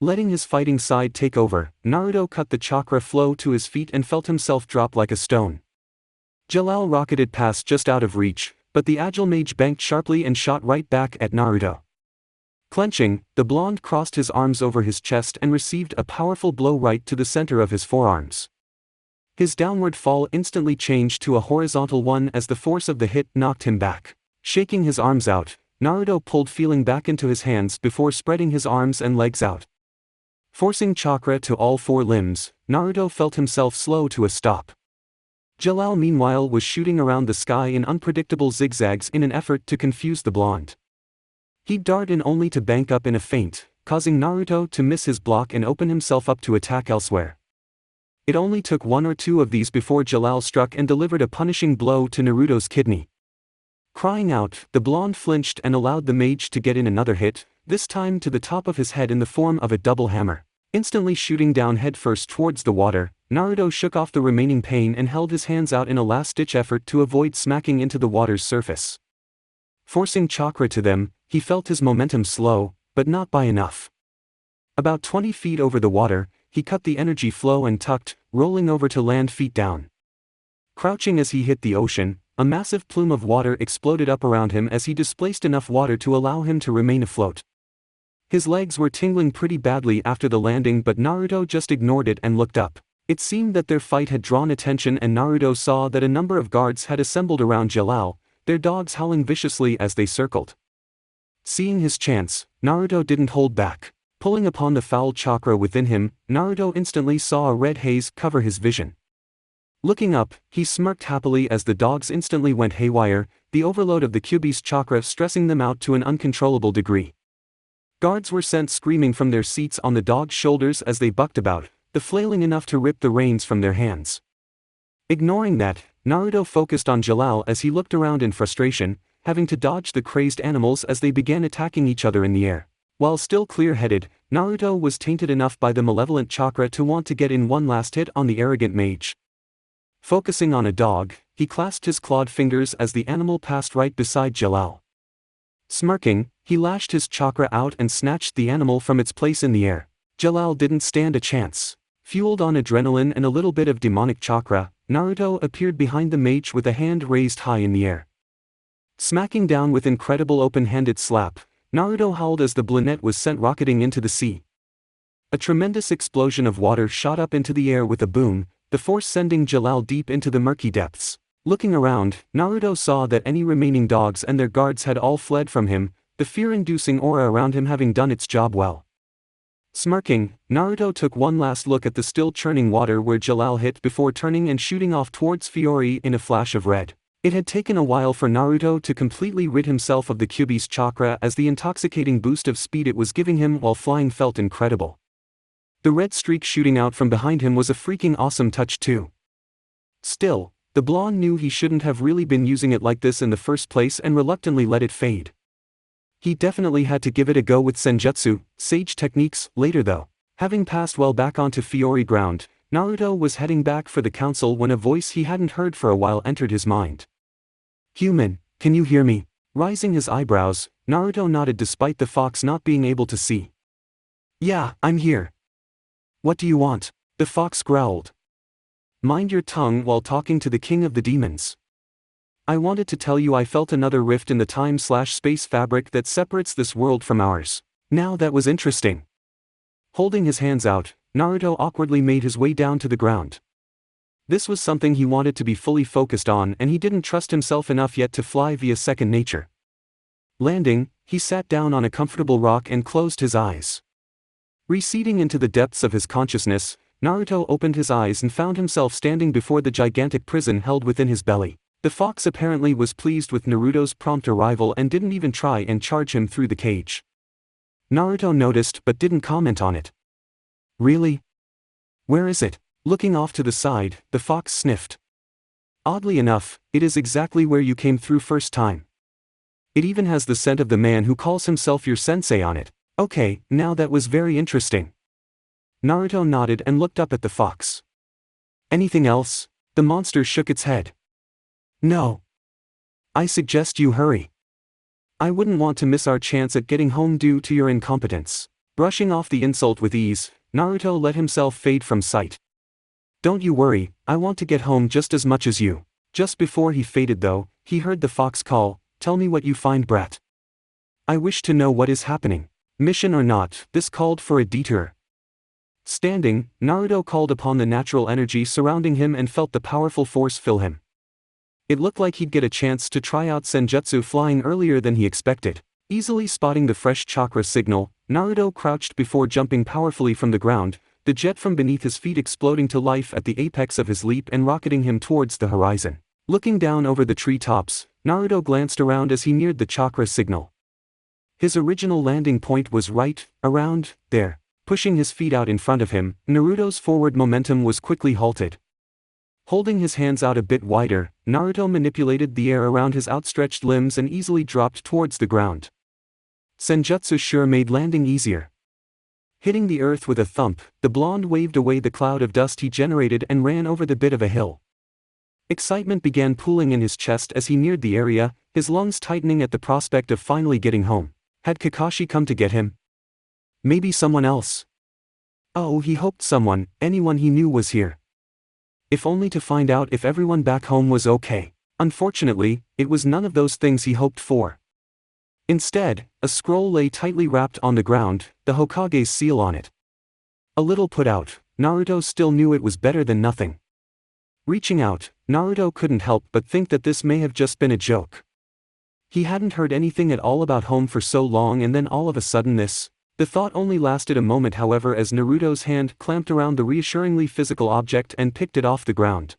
Letting his fighting side take over, Naruto cut the chakra flow to his feet and felt himself drop like a stone. Jalal rocketed past just out of reach, but the agile mage banked sharply and shot right back at Naruto. Clenching, the blonde crossed his arms over his chest and received a powerful blow right to the center of his forearms. His downward fall instantly changed to a horizontal one as the force of the hit knocked him back. Shaking his arms out, Naruto pulled feeling back into his hands before spreading his arms and legs out. Forcing chakra to all four limbs, Naruto felt himself slow to a stop. Jalal meanwhile was shooting around the sky in unpredictable zigzags in an effort to confuse the blonde. He'd dart in only to bank up in a feint, causing Naruto to miss his block and open himself up to attack elsewhere. It only took one or two of these before Jalal struck and delivered a punishing blow to Naruto's kidney. Crying out, the blonde flinched and allowed the mage to get in another hit, this time to the top of his head in the form of a double hammer. Instantly shooting down headfirst towards the water, Naruto shook off the remaining pain and held his hands out in a last-ditch effort to avoid smacking into the water's surface. Forcing chakra to them, he felt his momentum slow, but not by enough. About 20 feet over the water, he cut the energy flow and tucked, rolling over to land feet down. Crouching as he hit the ocean, a massive plume of water exploded up around him as he displaced enough water to allow him to remain afloat. His legs were tingling pretty badly after the landing, but Naruto just ignored it and looked up. It seemed that their fight had drawn attention and Naruto saw that a number of guards had assembled around Jalal, their dogs howling viciously as they circled. Seeing his chance, Naruto didn't hold back. Pulling upon the foul chakra within him, Naruto instantly saw a red haze cover his vision. Looking up, he smirked happily as the dogs instantly went haywire, the overload of the Kyuubi's chakra stressing them out to an uncontrollable degree. Guards were sent screaming from their seats on the dogs' shoulders as they bucked about, the flailing enough to rip the reins from their hands. Ignoring that, Naruto focused on Jalal as he looked around in frustration, having to dodge the crazed animals as they began attacking each other in the air. While still clear-headed, Naruto was tainted enough by the malevolent chakra to want to get in one last hit on the arrogant mage. Focusing on a dog, he clasped his clawed fingers as the animal passed right beside Jalal. Smirking, he lashed his chakra out and snatched the animal from its place in the air. Jalal didn't stand a chance. Fueled on adrenaline and a little bit of demonic chakra, Naruto appeared behind the mage with a hand raised high in the air. Smacking down with incredible open-handed slap, Naruto howled as the blunette was sent rocketing into the sea. A tremendous explosion of water shot up into the air with a boom, the force sending Jalal deep into the murky depths. Looking around, Naruto saw that any remaining dogs and their guards had all fled from him, the fear-inducing aura around him having done its job well. Smirking, Naruto took one last look at the still churning water where Jalal hit before turning and shooting off towards Fiori in a flash of red. It had taken a while for Naruto to completely rid himself of the Kyuubi's chakra, as the intoxicating boost of speed it was giving him while flying felt incredible. The red streak shooting out from behind him was a freaking awesome touch too. Still, the blonde knew he shouldn't have really been using it like this in the first place and reluctantly let it fade. He definitely had to give it a go with Senjutsu, sage techniques, later though. Having passed well back onto Fiori ground, Naruto was heading back for the council when a voice he hadn't heard for a while entered his mind. "Human, can you hear me?" Raising his eyebrows, Naruto nodded despite the fox not being able to see. "Yeah, I'm here." "What do you want?" the fox growled. "Mind your tongue while talking to the king of the demons. I wanted to tell you I felt another rift in the time/space fabric that separates this world from ours. Now that was interesting." Holding his hands out, Naruto awkwardly made his way down to the ground. This was something he wanted to be fully focused on, and he didn't trust himself enough yet to fly via second nature. Landing, he sat down on a comfortable rock and closed his eyes. Receding into the depths of his consciousness, Naruto opened his eyes and found himself standing before the gigantic prison held within his belly. The fox apparently was pleased with Naruto's prompt arrival and didn't even try and charge him through the cage. Naruto noticed but didn't comment on it. "Really? Where is it?" Looking off to the side, the fox sniffed. "Oddly enough, it is exactly where you came through first time. It even has the scent of the man who calls himself your sensei on it." "Okay, now that was very interesting." Naruto nodded and looked up at the fox. "Anything else?" The monster shook its head. "No. I suggest you hurry. I wouldn't want to miss our chance at getting home due to your incompetence." Brushing off the insult with ease, Naruto let himself fade from sight. "Don't you worry, I want to get home just as much as you." Just before he faded though, he heard the fox call, "Tell me what you find, brat. I wish to know what is happening." Mission or not, this called for a detour. Standing, Naruto called upon the natural energy surrounding him and felt the powerful force fill him. It looked like he'd get a chance to try out Senjutsu flying earlier than he expected. Easily spotting the fresh chakra signal, Naruto crouched before jumping powerfully from the ground, the jet from beneath his feet exploding to life at the apex of his leap and rocketing him towards the horizon. Looking down over the tree tops, Naruto glanced around as he neared the chakra signal. His original landing point was right around there. Pushing his feet out in front of him, Naruto's forward momentum was quickly halted. Holding his hands out a bit wider, Naruto manipulated the air around his outstretched limbs and easily dropped towards the ground. Senjutsu sure made landing easier. Hitting the earth with a thump, the blonde waved away the cloud of dust he generated and ran over the bit of a hill. Excitement began pooling in his chest as he neared the area, his lungs tightening at the prospect of finally getting home. Had Kakashi come to get him? Maybe someone else. Oh, he hoped someone, anyone he knew was here. If only to find out if everyone back home was okay. Unfortunately, it was none of those things he hoped for. Instead, a scroll lay tightly wrapped on the ground, the Hokage's seal on it. A little put out, Naruto still knew it was better than nothing. Reaching out, Naruto couldn't help but think that this may have just been a joke. He hadn't heard anything at all about home for so long, and then all of a sudden this. The thought only lasted a moment, however, as Naruto's hand clamped around the reassuringly physical object and picked it off the ground.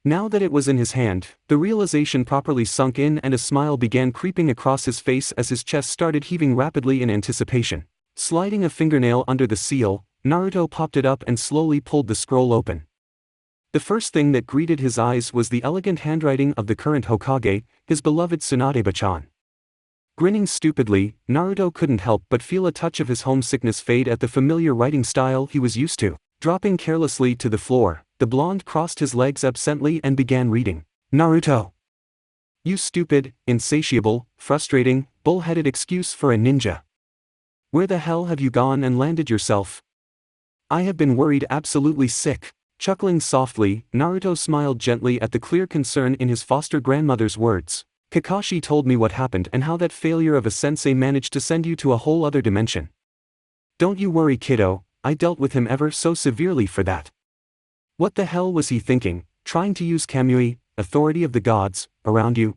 Now that it was in his hand, the realization properly sunk in and a smile began creeping across his face as his chest started heaving rapidly in anticipation. Sliding a fingernail under the seal, Naruto popped it up and slowly pulled the scroll open. The first thing that greeted his eyes was the elegant handwriting of the current Hokage, his beloved Tsunade-chan. Grinning stupidly, Naruto couldn't help but feel a touch of his homesickness fade at the familiar writing style he was used to. Dropping carelessly to the floor, the blonde crossed his legs absently and began reading. "Naruto. You stupid, insatiable, frustrating, bullheaded excuse for a ninja. Where the hell have you gone and landed yourself? I have been worried absolutely sick. Chuckling softly, Naruto smiled gently at the clear concern in his foster grandmother's words. Kakashi told me what happened and how that failure of a sensei managed to send you to a whole other dimension. Don't you worry, kiddo, I dealt with him ever so severely for that. What the hell was he thinking, trying to use Kamui, authority of the gods, around you?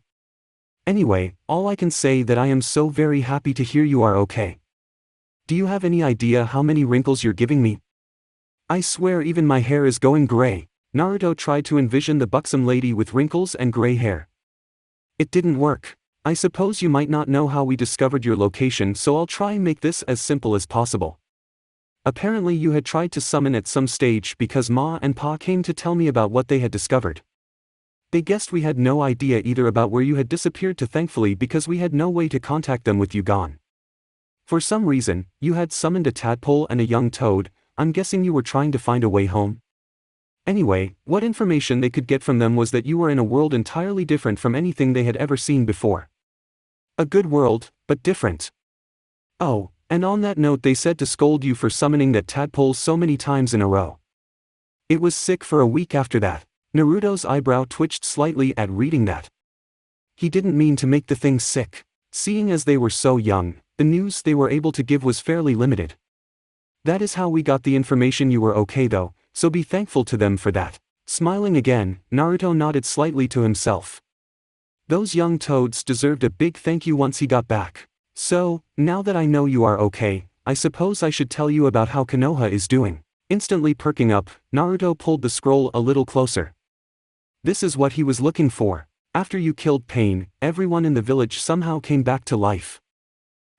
Anyway, all I can say that I am so very happy to hear you are okay. Do you have any idea how many wrinkles you're giving me? I swear even my hair is going gray. Naruto tried to envision the buxom lady with wrinkles and gray hair. It didn't work. I suppose you might not know how we discovered your location, so I'll try and make this as simple as possible. Apparently you had tried to summon at some stage because Ma and Pa came to tell me about what they had discovered. They guessed we had no idea either about where you had disappeared to, thankfully, because we had no way to contact them with you gone. For some reason, you had summoned a tadpole and a young toad. I'm guessing you were trying to find a way home. Anyway, what information they could get from them was that you were in a world entirely different from anything they had ever seen before. A good world, but different. Oh, and on that note they said to scold you for summoning that tadpole so many times in a row. It was sick for a week after that. Naruto's eyebrow twitched slightly at reading that. He didn't mean to make the thing sick. Seeing as they were so young, the news they were able to give was fairly limited. That is how we got the information you were okay though, so be thankful to them for that. Smiling again, Naruto nodded slightly to himself. Those young toads deserved a big thank you once he got back. So, now that I know you are okay, I suppose I should tell you about how Konoha is doing. Instantly perking up, Naruto pulled the scroll a little closer. This is what he was looking for. After you killed Pain, everyone in the village somehow came back to life.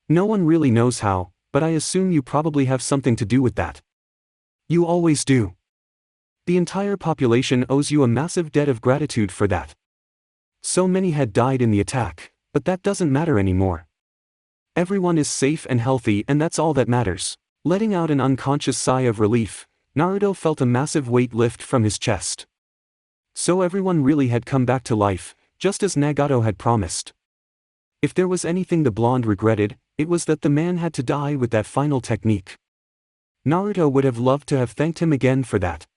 No one really knows how, but I assume you probably have something to do with that. You always do. The entire population owes you a massive debt of gratitude for that. So many had died in the attack, but that doesn't matter anymore. Everyone is safe and healthy, and that's all that matters. Letting out an unconscious sigh of relief, Naruto felt a massive weight lift from his chest. So everyone really had come back to life, just as Nagato had promised. If there was anything the blonde regretted, it was that the man had to die with that final technique. Naruto would have loved to have thanked him again for that.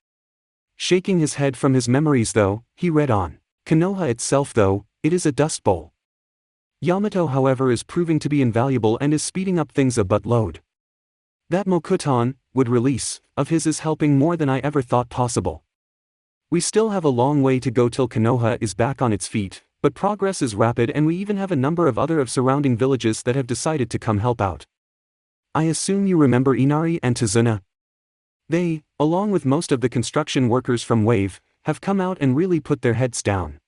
Shaking his head from his memories though, he read on. Konoha itself though, it is a dust bowl. Yamato however is proving to be invaluable and is speeding up things a buttload. That Mokuton, would release, of his is helping more than I ever thought possible. We still have a long way to go till Konoha is back on its feet, but progress is rapid and we even have a number of other surrounding villages that have decided to come help out. I assume you remember Inari and Tazuna? They, along with most of the construction workers from Wave, have come out and really put their heads down.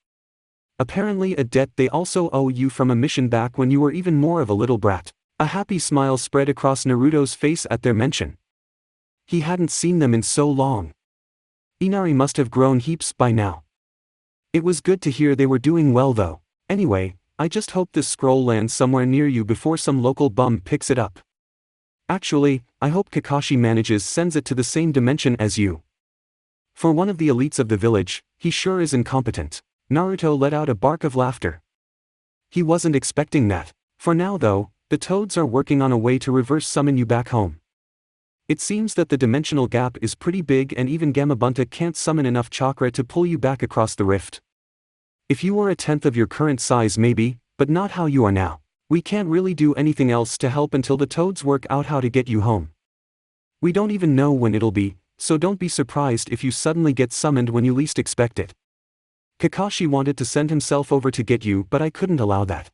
Apparently a debt they also owe you from a mission back when you were even more of a little brat. A happy smile spread across Naruto's face at their mention. He hadn't seen them in so long. Inari must have grown heaps by now. It was good to hear they were doing well though. Anyway, I just hope this scroll lands somewhere near you before some local bum picks it up. Actually, I hope Kakashi sends it to the same dimension as you. For one of the elites of the village, he sure is incompetent. Naruto let out a bark of laughter. He wasn't expecting that. For now though, the toads are working on a way to reverse summon you back home. It seems that the dimensional gap is pretty big and even Gamabunta can't summon enough chakra to pull you back across the rift. If you were a tenth of your current size maybe, but not how you are now. We can't really do anything else to help until the toads work out how to get you home. We don't even know when it'll be, so don't be surprised if you suddenly get summoned when you least expect it. Kakashi wanted to send himself over to get you, but I couldn't allow that.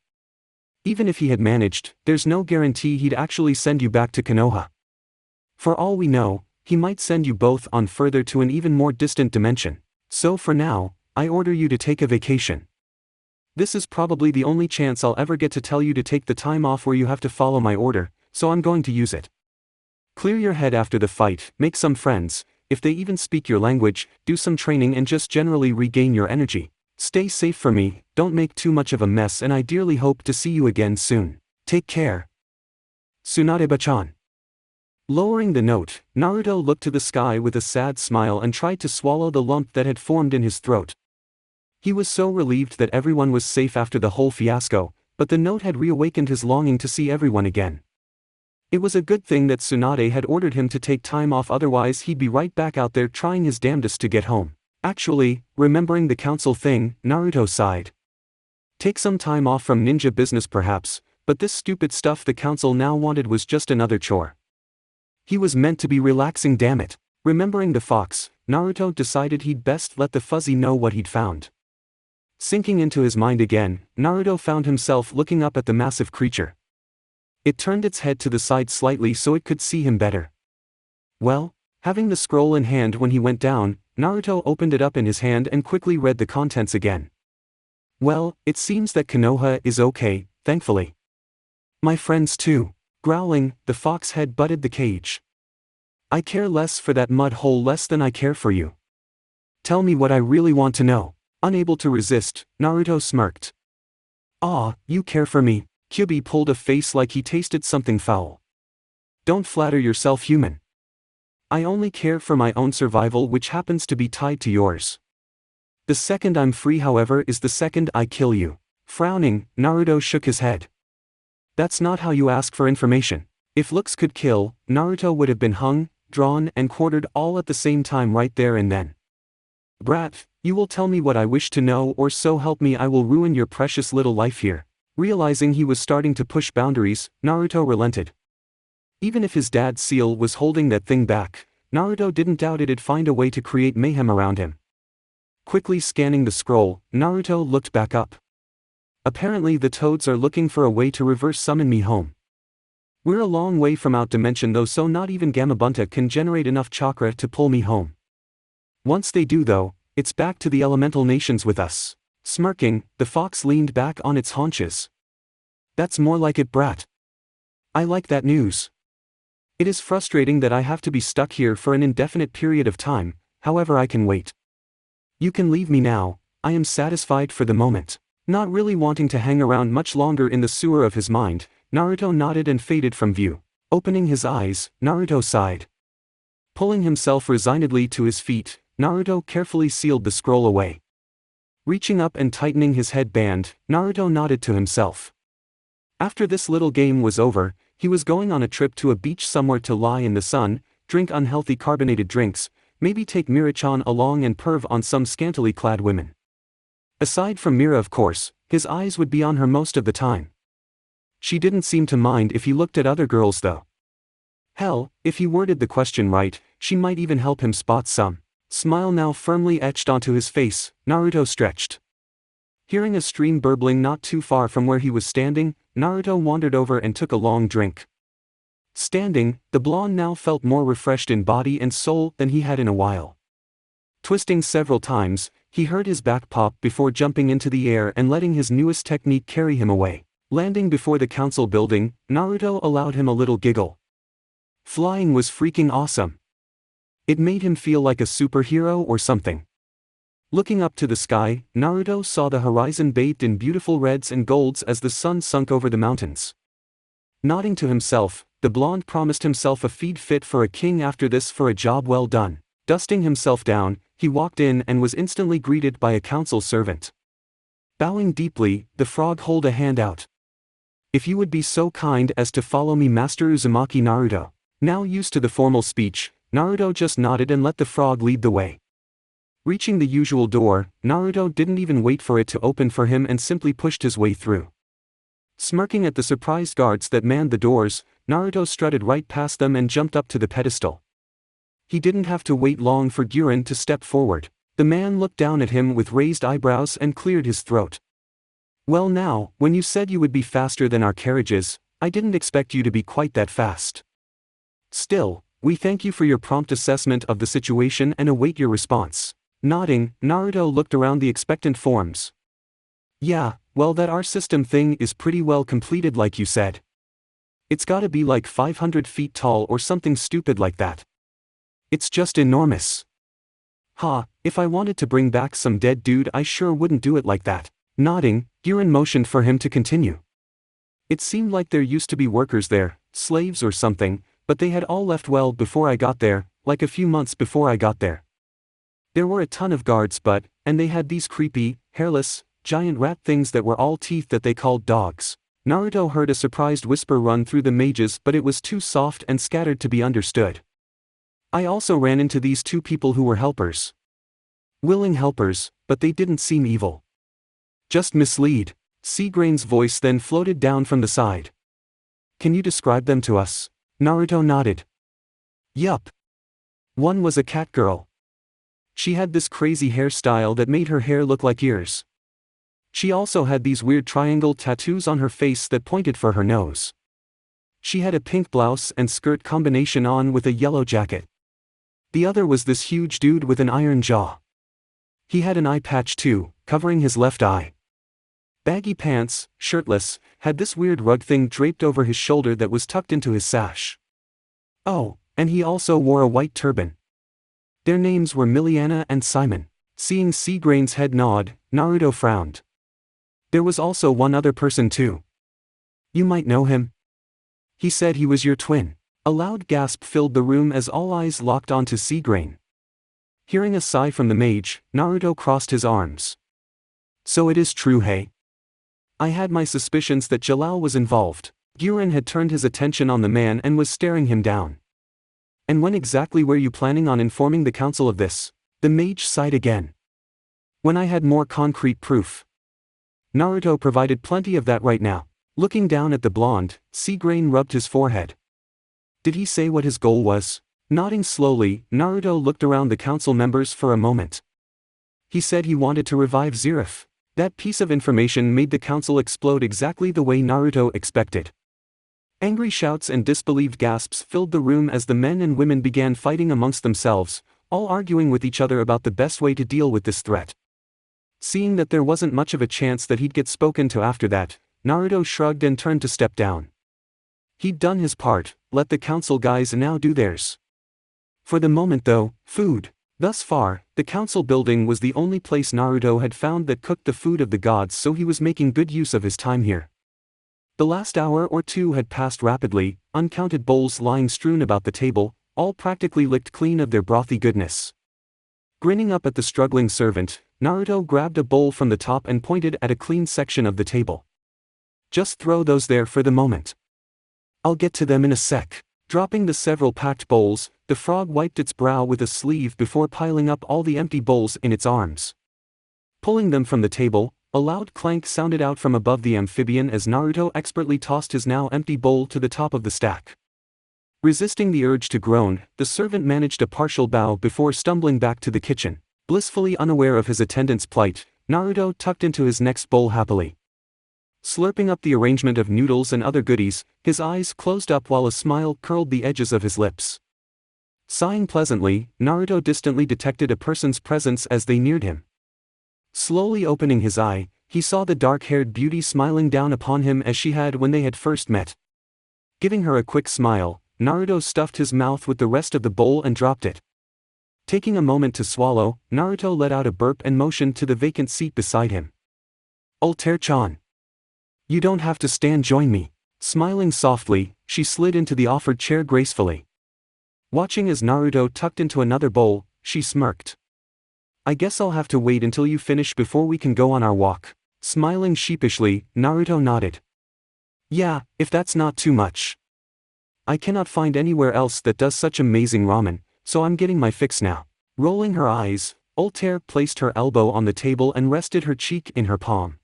Even if he had managed, there's no guarantee he'd actually send you back to Konoha. For all we know, he might send you both on further to an even more distant dimension. So for now, I order you to take a vacation. This is probably the only chance I'll ever get to tell you to take the time off where you have to follow my order, so I'm going to use it. Clear your head after the fight, make some friends, if they even speak your language, do some training and just generally regain your energy. Stay safe for me, don't make too much of a mess, and I dearly hope to see you again soon. Take care. Tsunade-bachan. Lowering the note, Naruto looked to the sky with a sad smile and tried to swallow the lump that had formed in his throat. He was so relieved that everyone was safe after the whole fiasco, But the note had reawakened his longing to see everyone again. It was a good thing that Tsunade had ordered him to take time off, otherwise he'd be right back out there trying his damnedest to get home. Actually, remembering the council thing, Naruto sighed. Take some time off from ninja business perhaps, but this stupid stuff the council now wanted was just another chore. He was meant to be relaxing, damn it. Remembering the fox, Naruto decided he'd best let the fuzzy know what he'd found. Sinking into his mind again, Naruto found himself looking up at the massive creature. It turned its head to the side slightly so it could see him better. Well, having the scroll in hand when he went down, Naruto opened it up in his hand and quickly read the contents again. Well, it seems that Konoha is okay, thankfully. My friends too. Growling, the fox head butted the cage. I care less for that mud hole less than I care for you. Tell me what I really want to know. Unable to resist, Naruto smirked. Ah, you care for me. Kyubi pulled a face like he tasted something foul. Don't flatter yourself, human. I only care for my own survival, which happens to be tied to yours. The second I'm free, however, is the second I kill you. Frowning, Naruto shook his head. That's not how you ask for information. If looks could kill, Naruto would have been hung, drawn, and quartered all at the same time right there and then. Brat, you will tell me what I wish to know, or so help me I will ruin your precious little life here. Realizing he was starting to push boundaries, Naruto relented. Even if his dad's seal was holding that thing back, Naruto didn't doubt it'd find a way to create mayhem around him. Quickly scanning the scroll, Naruto looked back up. Apparently the toads are looking for a way to reverse summon me home. We're a long way from out dimension though, so not even Gamabunta can generate enough chakra to pull me home. Once they do though, it's back to the elemental nations with us. Smirking, the fox leaned back on its haunches. That's more like it, brat. I like that news. It is frustrating that I have to be stuck here for an indefinite period of time, however I can wait. You can leave me now, I am satisfied for the moment. Not really wanting to hang around much longer in the sewer of his mind, Naruto nodded and faded from view. Opening his eyes, Naruto sighed. Pulling himself resignedly to his feet, Naruto carefully sealed the scroll away. Reaching up and tightening his headband, Naruto nodded to himself. After this little game was over, he was going on a trip to a beach somewhere to lie in the sun, drink unhealthy carbonated drinks, maybe take Mira-chan along and perv on some scantily clad women. Aside from Mira, of course, his eyes would be on her most of the time. She didn't seem to mind if he looked at other girls though. Hell, if he worded the question right, she might even help him spot some. Smile now firmly etched onto his face, Naruto stretched. Hearing a stream burbling not too far from where he was standing, Naruto wandered over and took a long drink. Standing, the blonde now felt more refreshed in body and soul than he had in a while. Twisting several times, he heard his back pop before jumping into the air and letting his newest technique carry him away. Landing before the council building, Naruto allowed him a little giggle. Flying was freaking awesome. It made him feel like a superhero or something. Looking up to the sky, Naruto saw the horizon bathed in beautiful reds and golds as the sun sunk over the mountains. Nodding to himself, the blonde promised himself a feed fit for a king after this for a job well done. Dusting himself down, he walked in and was instantly greeted by a council servant. Bowing deeply, the frog held a hand out. If you would be so kind as to follow me, Master Uzumaki. Naruto. Now used to the formal speech, Naruto just nodded and let the frog lead the way. Reaching the usual door, Naruto didn't even wait for it to open for him and simply pushed his way through. Smirking at the surprised guards that manned the doors, Naruto strutted right past them and jumped up to the pedestal. He didn't have to wait long for Guren to step forward. The man looked down at him with raised eyebrows and cleared his throat. Well now, when you said you would be faster than our carriages, I didn't expect you to be quite that fast. Still, we thank you for your prompt assessment of the situation and await your response. Nodding, Naruto looked around the expectant forms. Yeah, well, that our system thing is pretty well completed like you said. It's gotta be like 500 feet tall or something stupid like that. It's just enormous. Ha, if I wanted to bring back some dead dude I sure wouldn't do it like that. Nodding, Guren motioned for him to continue. It seemed like there used to be workers there, slaves or something, but they had all left well before I got there, like a few months before I got there. There were a ton of guards and they had these creepy, hairless, giant rat things that were all teeth that they called dogs. Naruto heard a surprised whisper run through the mages, but it was too soft and scattered to be understood. I also ran into these two people who were helpers. Willing helpers, but they didn't seem evil. Just mislead. Seagrain's voice then floated down from the side. Can you describe them to us? Naruto nodded. Yup. One was a cat girl. She had this crazy hairstyle that made her hair look like ears. She also had these weird triangle tattoos on her face that pointed for her nose. She had a pink blouse and skirt combination on with a yellow jacket. The other was this huge dude with an iron jaw. He had an eye patch too, covering his left eye. Baggy pants, shirtless, had this weird rug thing draped over his shoulder that was tucked into his sash. Oh, and he also wore a white turban. Their names were Miliana and Simon. Seeing Seagrain's head nod, Naruto frowned. There was also one other person too. You might know him. He said he was your twin. A loud gasp filled the room as all eyes locked onto Seagrain. Hearing a sigh from the mage, Naruto crossed his arms. So it is true, hey? I had my suspicions that Jalal was involved. Guren had turned his attention on the man and was staring him down. And when exactly were you planning on informing the council of this? The mage sighed again. When I had more concrete proof. Naruto provided plenty of that right now. Looking down at the blonde, Seagrain rubbed his forehead. Did he say what his goal was? Nodding slowly, Naruto looked around the council members for a moment. He said he wanted to revive Zirif. That piece of information made the council explode exactly the way Naruto expected. Angry shouts and disbelieved gasps filled the room as the men and women began fighting amongst themselves, all arguing with each other about the best way to deal with this threat. Seeing that there wasn't much of a chance that he'd get spoken to after that, Naruto shrugged and turned to step down. He'd done his part, let the council guys now do theirs. For the moment though, food. Thus far, the council building was the only place Naruto had found that cooked the food of the gods, so he was making good use of his time here. The last hour or two had passed rapidly, uncounted bowls lying strewn about the table, all practically licked clean of their brothy goodness. Grinning up at the struggling servant, Naruto grabbed a bowl from the top and pointed at a clean section of the table. Just throw those there for the moment. I'll get to them in a sec. Dropping the several packed bowls, the frog wiped its brow with a sleeve before piling up all the empty bowls in its arms. Pulling them from the table, a loud clank sounded out from above the amphibian as Naruto expertly tossed his now empty bowl to the top of the stack. Resisting the urge to groan, the servant managed a partial bow before stumbling back to the kitchen. Blissfully unaware of his attendant's plight, Naruto tucked into his next bowl happily. Slurping up the arrangement of noodles and other goodies, his eyes closed up while a smile curled the edges of his lips. Sighing pleasantly, Naruto distantly detected a person's presence as they neared him. Slowly opening his eye, he saw the dark-haired beauty smiling down upon him as she had when they had first met. Giving her a quick smile, Naruto stuffed his mouth with the rest of the bowl and dropped it. Taking a moment to swallow, Naruto let out a burp and motioned to the vacant seat beside him. Altair-chan. You don't have to stand, join me. Smiling softly, she slid into the offered chair gracefully. Watching as Naruto tucked into another bowl, she smirked. I guess I'll have to wait until you finish before we can go on our walk. Smiling sheepishly, Naruto nodded. Yeah, if that's not too much. I cannot find anywhere else that does such amazing ramen, so I'm getting my fix now. Rolling her eyes, Altair placed her elbow on the table and rested her cheek in her palm.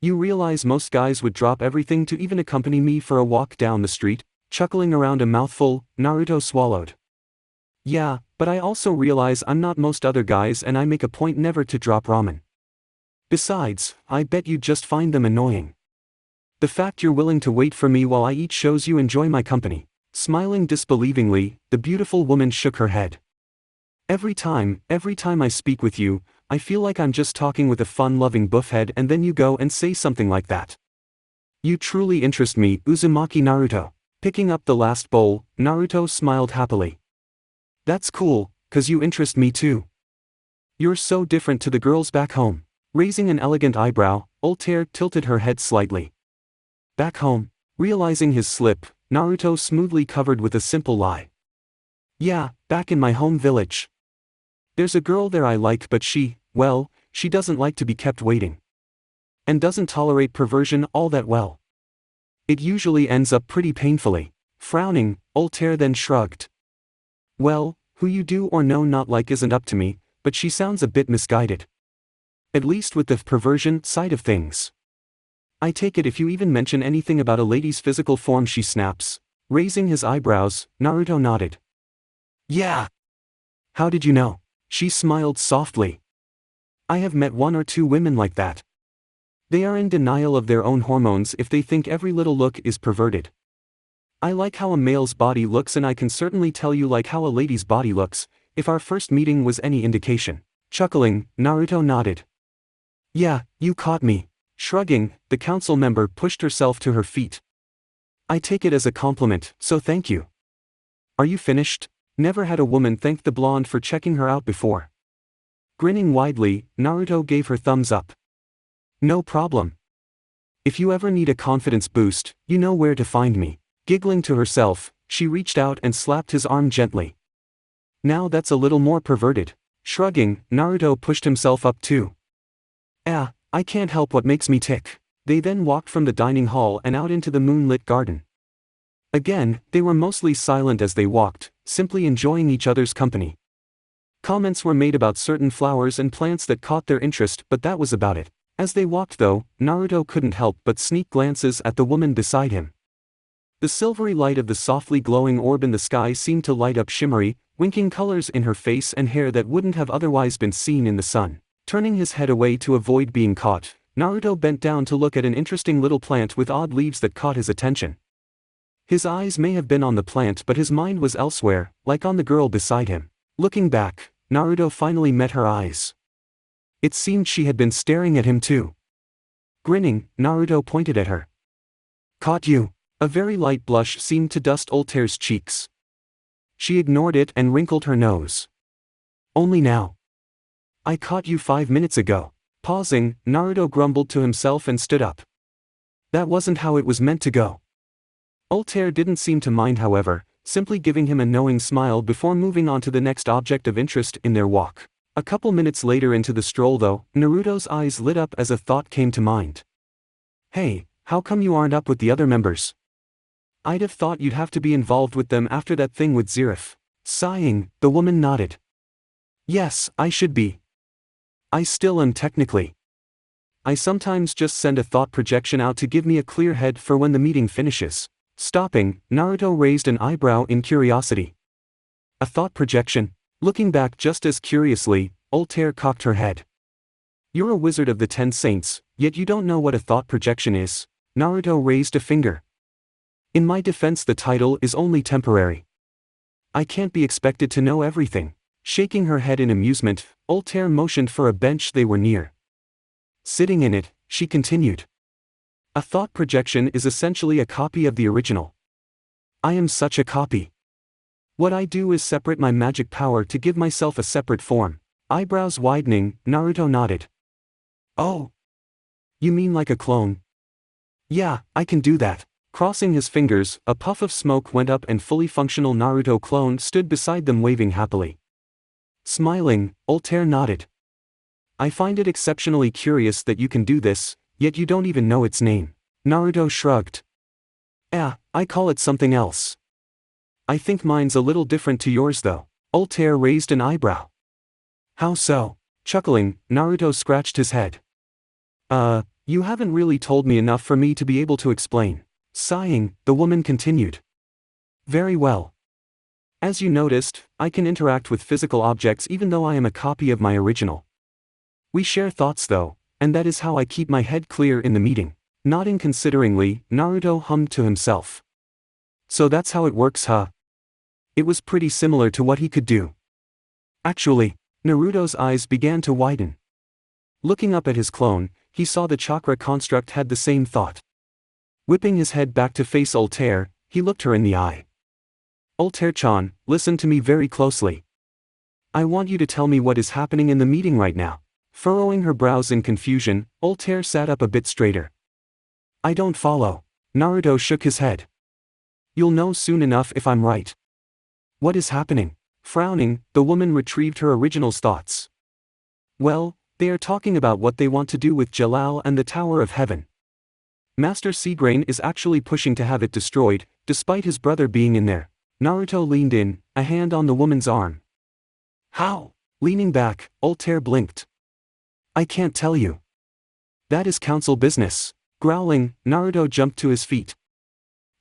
You realize most guys would drop everything to even accompany me for a walk down the street? Chuckling around a mouthful, Naruto swallowed. Yeah, but I also realize I'm not most other guys and I make a point never to drop ramen. Besides, I bet you'd just find them annoying. The fact you're willing to wait for me while I eat shows you enjoy my company. Smiling disbelievingly, the beautiful woman shook her head. Every time I speak with you, I feel like I'm just talking with a fun-loving buffhead and then you go and say something like that. You truly interest me, Uzumaki Naruto. Picking up the last bowl, Naruto smiled happily. That's cool, 'cause you interest me too. You're so different to the girls back home. Raising an elegant eyebrow, Altair tilted her head slightly. Back home? Realizing his slip, Naruto smoothly covered with a simple lie. Yeah, back in my home village. There's a girl there I like, but she doesn't like to be kept waiting. and doesn't tolerate perversion all that well. It usually ends up pretty painfully. Frowning, Altair then shrugged. Well, who you do or know not like isn't up to me, but she sounds a bit misguided. At least with the perversion side of things. I take it if you even mention anything about a lady's physical form she snaps. Raising his eyebrows, Naruto nodded. Yeah. How did you know? She smiled softly. I have met 1 or 2 women like that. They are in denial of their own hormones if they think every little look is perverted. I like how a male's body looks, and I can certainly tell you like how a lady's body looks, if our first meeting was any indication. Chuckling, Naruto nodded. Yeah, you caught me. Shrugging, the council member pushed herself to her feet. I take it as a compliment, so thank you. Are you finished? Never had a woman thank the blonde for checking her out before. Grinning widely, Naruto gave her thumbs up. No problem. If you ever need a confidence boost, you know where to find me. Giggling to herself, she reached out and slapped his arm gently. Now that's a little more perverted. Shrugging, Naruto pushed himself up too. I can't help what makes me tick. They then walked from the dining hall and out into the moonlit garden. Again, they were mostly silent as they walked, simply enjoying each other's company. Comments were made about certain flowers and plants that caught their interest, but that was about it. As they walked though, Naruto couldn't help but sneak glances at the woman beside him. The silvery light of the softly glowing orb in the sky seemed to light up shimmery, winking colors in her face and hair that wouldn't have otherwise been seen in the sun. Turning his head away to avoid being caught, Naruto bent down to look at an interesting little plant with odd leaves that caught his attention. His eyes may have been on the plant, but his mind was elsewhere, like on the girl beside him. Looking back, Naruto finally met her eyes. It seemed she had been staring at him too. Grinning, Naruto pointed at her. Caught you. A very light blush seemed to dust Altair's cheeks. She ignored it and wrinkled her nose. Only now. I caught you 5 minutes ago. Pausing, Naruto grumbled to himself and stood up. That wasn't how it was meant to go. Altair didn't seem to mind, however, simply giving him a knowing smile before moving on to the next object of interest in their walk. A couple minutes later into the stroll though, Naruto's eyes lit up as a thought came to mind. Hey, how come you aren't up with the other members? I'd have thought you'd have to be involved with them after that thing with Zirif. Sighing, the woman nodded. Yes, I should be. I still am technically. I sometimes just send a thought projection out to give me a clear head for when the meeting finishes. Stopping, Naruto raised an eyebrow in curiosity. A thought projection? Looking back just as curiously, Altair cocked her head. You're a wizard of the 10 saints, yet you don't know what a thought projection is. Naruto raised a finger. In my defense, the title is only temporary. I can't be expected to know everything. Shaking her head in amusement, Altair motioned for a bench they were near. Sitting in it, she continued. A thought projection is essentially a copy of the original. I am such a copy. What I do is separate my magic power to give myself a separate form. Eyebrows widening, Naruto nodded. Oh. You mean like a clone? Yeah, I can do that. Crossing his fingers, a puff of smoke went up and fully functional Naruto clone stood beside them waving happily. Smiling, Altair nodded. I find it exceptionally curious that you can do this, yet you don't even know its name. Naruto shrugged. I call it something else. I think mine's a little different to yours though. Altair raised an eyebrow. How so? Chuckling, Naruto scratched his head. You haven't really told me enough for me to be able to explain. Sighing, the woman continued. Very well. As you noticed, I can interact with physical objects even though I am a copy of my original. We share thoughts though, and that is how I keep my head clear in the meeting. Nodding consideringly, Naruto hummed to himself. So that's how it works, huh? It was pretty similar to what he could do. Actually, Naruto's eyes began to widen. Looking up at his clone, he saw the chakra construct had the same thought. Whipping his head back to face Altair, he looked her in the eye. Altair-chan, listen to me very closely. I want you to tell me what is happening in the meeting right now. Furrowing her brows in confusion, Altair sat up a bit straighter. I don't follow. Naruto shook his head. You'll know soon enough if I'm right. What is happening? Frowning, the woman retrieved her original's thoughts. Well, They are talking about what they want to do with Jalal and the Tower of Heaven. Master Seagrain is actually pushing to have it destroyed, despite his brother being in there. Naruto leaned in, a hand on the woman's arm. How? Leaning back, Altair blinked. I can't tell you. That is council business. Growling, Naruto jumped to his feet.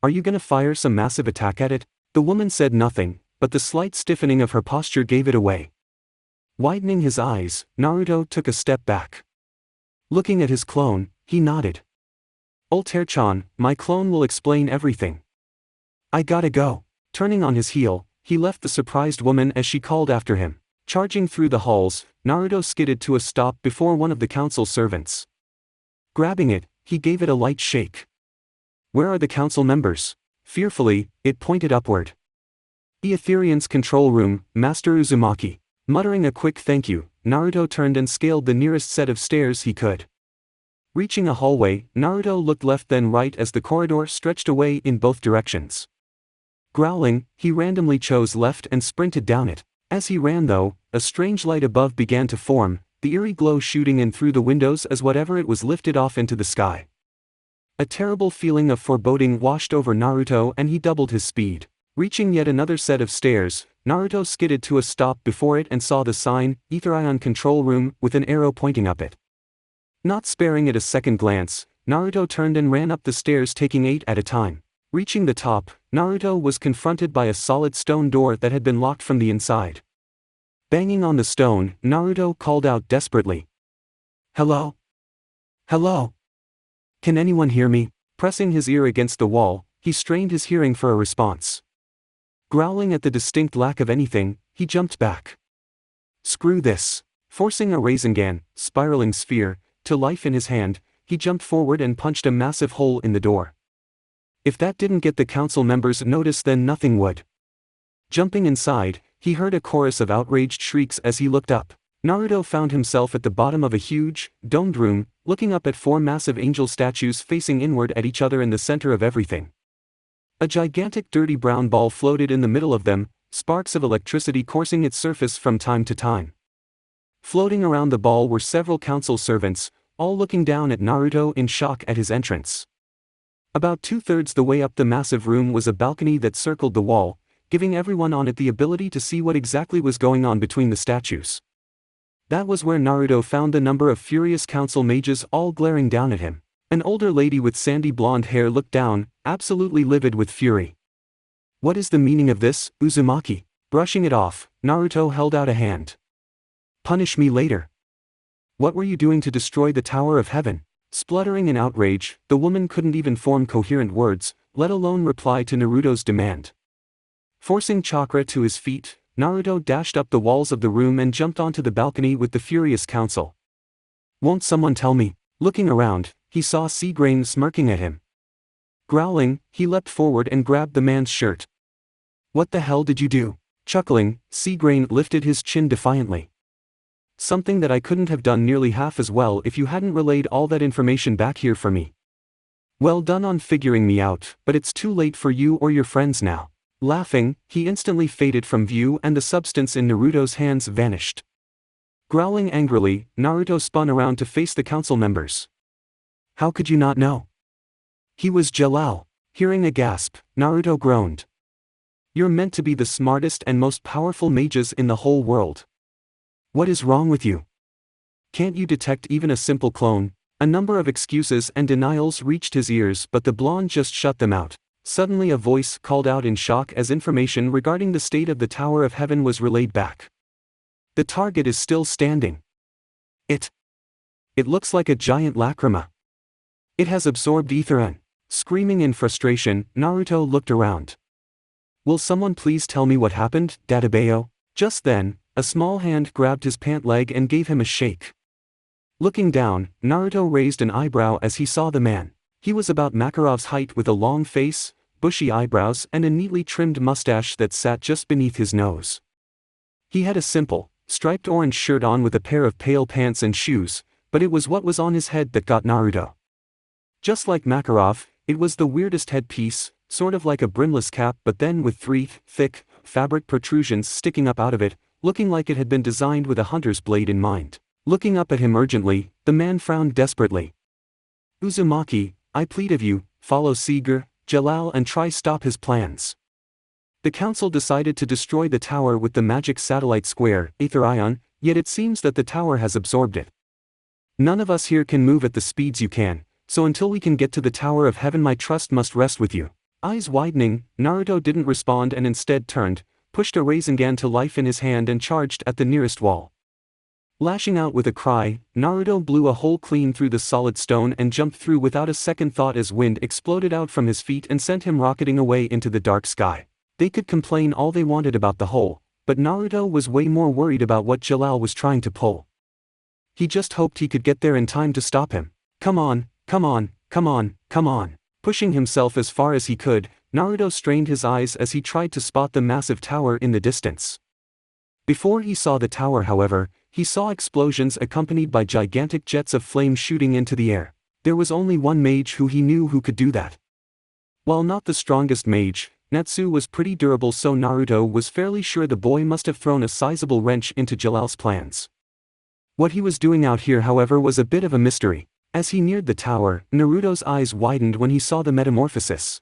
Are you gonna fire some massive attack at it? The woman said nothing, but the slight stiffening of her posture gave it away. Widening his eyes, Naruto took a step back. Looking at his clone, he nodded. Altair-chan, my clone will explain everything. I gotta go. Turning on his heel, he left the surprised woman as she called after him. Charging through the halls, Naruto skidded to a stop before one of the council servants. Grabbing it, he gave it a light shake. Where are the council members? Fearfully, it pointed upward. The Etherean's control room, Master Uzumaki. Muttering a quick thank you, Naruto turned and scaled the nearest set of stairs he could. Reaching a hallway, Naruto looked left then right as the corridor stretched away in both directions. Growling, he randomly chose left and sprinted down it. As he ran though, a strange light above began to form, the eerie glow shooting in through the windows as whatever it was lifted off into the sky. A terrible feeling of foreboding washed over Naruto and he doubled his speed. Reaching yet another set of stairs, Naruto skidded to a stop before it and saw the sign, Aetherion Control Room, with an arrow pointing up it. Not sparing it a second glance, Naruto turned and ran up the stairs taking 8 at a time. Reaching the top, Naruto was confronted by a solid stone door that had been locked from the inside. Banging on the stone, Naruto called out desperately. Hello? Hello? Can anyone hear me? Pressing his ear against the wall, he strained his hearing for a response. Growling at the distinct lack of anything, he jumped back. Screw this. Forcing a Rasengan, spiraling sphere, to life in his hand, he jumped forward and punched a massive hole in the door. If that didn't get the council members' notice then nothing would. Jumping inside, he heard a chorus of outraged shrieks as he looked up. Naruto found himself at the bottom of a huge, domed room, looking up at 4 massive angel statues facing inward at each other in the center of everything. A gigantic dirty brown ball floated in the middle of them, sparks of electricity coursing its surface from time to time. Floating around the ball were several council servants, all looking down at Naruto in shock at his entrance. About 2/3 the way up the massive room was a balcony that circled the wall, giving everyone on it the ability to see what exactly was going on between the statues. That was where Naruto found the number of furious council mages all glaring down at him. An older lady with sandy blonde hair looked down, absolutely livid with fury. What is the meaning of this, Uzumaki? Brushing it off, Naruto held out a hand. Punish me later. What were you doing to destroy the Tower of Heaven? Spluttering in outrage, the woman couldn't even form coherent words, let alone reply to Naruto's demand. Forcing chakra to his feet, Naruto dashed up the walls of the room and jumped onto the balcony with the furious council. Won't someone tell me? Looking around, he saw Seagrain smirking at him. Growling, he leapt forward and grabbed the man's shirt. What the hell did you do? Chuckling, Seagrain lifted his chin defiantly. Something that I couldn't have done nearly half as well if you hadn't relayed all that information back here for me. Well done on figuring me out, but it's too late for you or your friends now. Laughing, he instantly faded from view and the substance in Naruto's hands vanished. Growling angrily, Naruto spun around to face the council members. How could you not know? He was Jalal. Hearing a gasp, Naruto groaned. You're meant to be the smartest and most powerful mages in the whole world. What is wrong with you? Can't you detect even a simple clone? A number of excuses and denials reached his ears but the blonde just shut them out. Suddenly a voice called out in shock as information regarding the state of the Tower of Heaven was relayed back. The target is still standing. It looks like a giant lacrima. It has absorbed Aetherion. Screaming in frustration, Naruto looked around. Will someone please tell me what happened, Dadabayo? Just then, a small hand grabbed his pant leg and gave him a shake. Looking down, Naruto raised an eyebrow as he saw the man. He was about Makarov's height with a long face, bushy eyebrows and a neatly trimmed mustache that sat just beneath his nose. He had a simple, striped orange shirt on with a pair of pale pants and shoes, but it was what was on his head that got Naruto. Just like Makarov, it was the weirdest headpiece, sort of like a brimless cap but then with 3 thick, fabric protrusions sticking up out of it, looking like it had been designed with a hunter's blade in mind. Looking up at him urgently, the man frowned desperately. Uzumaki, I plead of you, follow Seeger, Jalal and try stop his plans. The council decided to destroy the tower with the magic satellite square, Aether Ion, yet it seems that the tower has absorbed it. None of us here can move at the speeds you can, so until we can get to the Tower of Heaven my trust must rest with you. Eyes widening, Naruto didn't respond and instead turned, pushed a Rasengan to life in his hand and charged at the nearest wall. Lashing out with a cry, Naruto blew a hole clean through the solid stone and jumped through without a second thought as wind exploded out from his feet and sent him rocketing away into the dark sky. They could complain all they wanted about the hole, but Naruto was way more worried about what Jalal was trying to pull. He just hoped he could get there in time to stop him. Come on, come on, come on, come on. Pushing himself as far as he could, Naruto strained his eyes as he tried to spot the massive tower in the distance. Before he saw the tower, however, he saw explosions accompanied by gigantic jets of flame shooting into the air. There was only one mage who he knew who could do that. While not the strongest mage, Natsu was pretty durable, so Naruto was fairly sure the boy must have thrown a sizable wrench into Jalal's plans. What he was doing out here, however, was a bit of a mystery. As he neared the tower, Naruto's eyes widened when he saw the metamorphosis.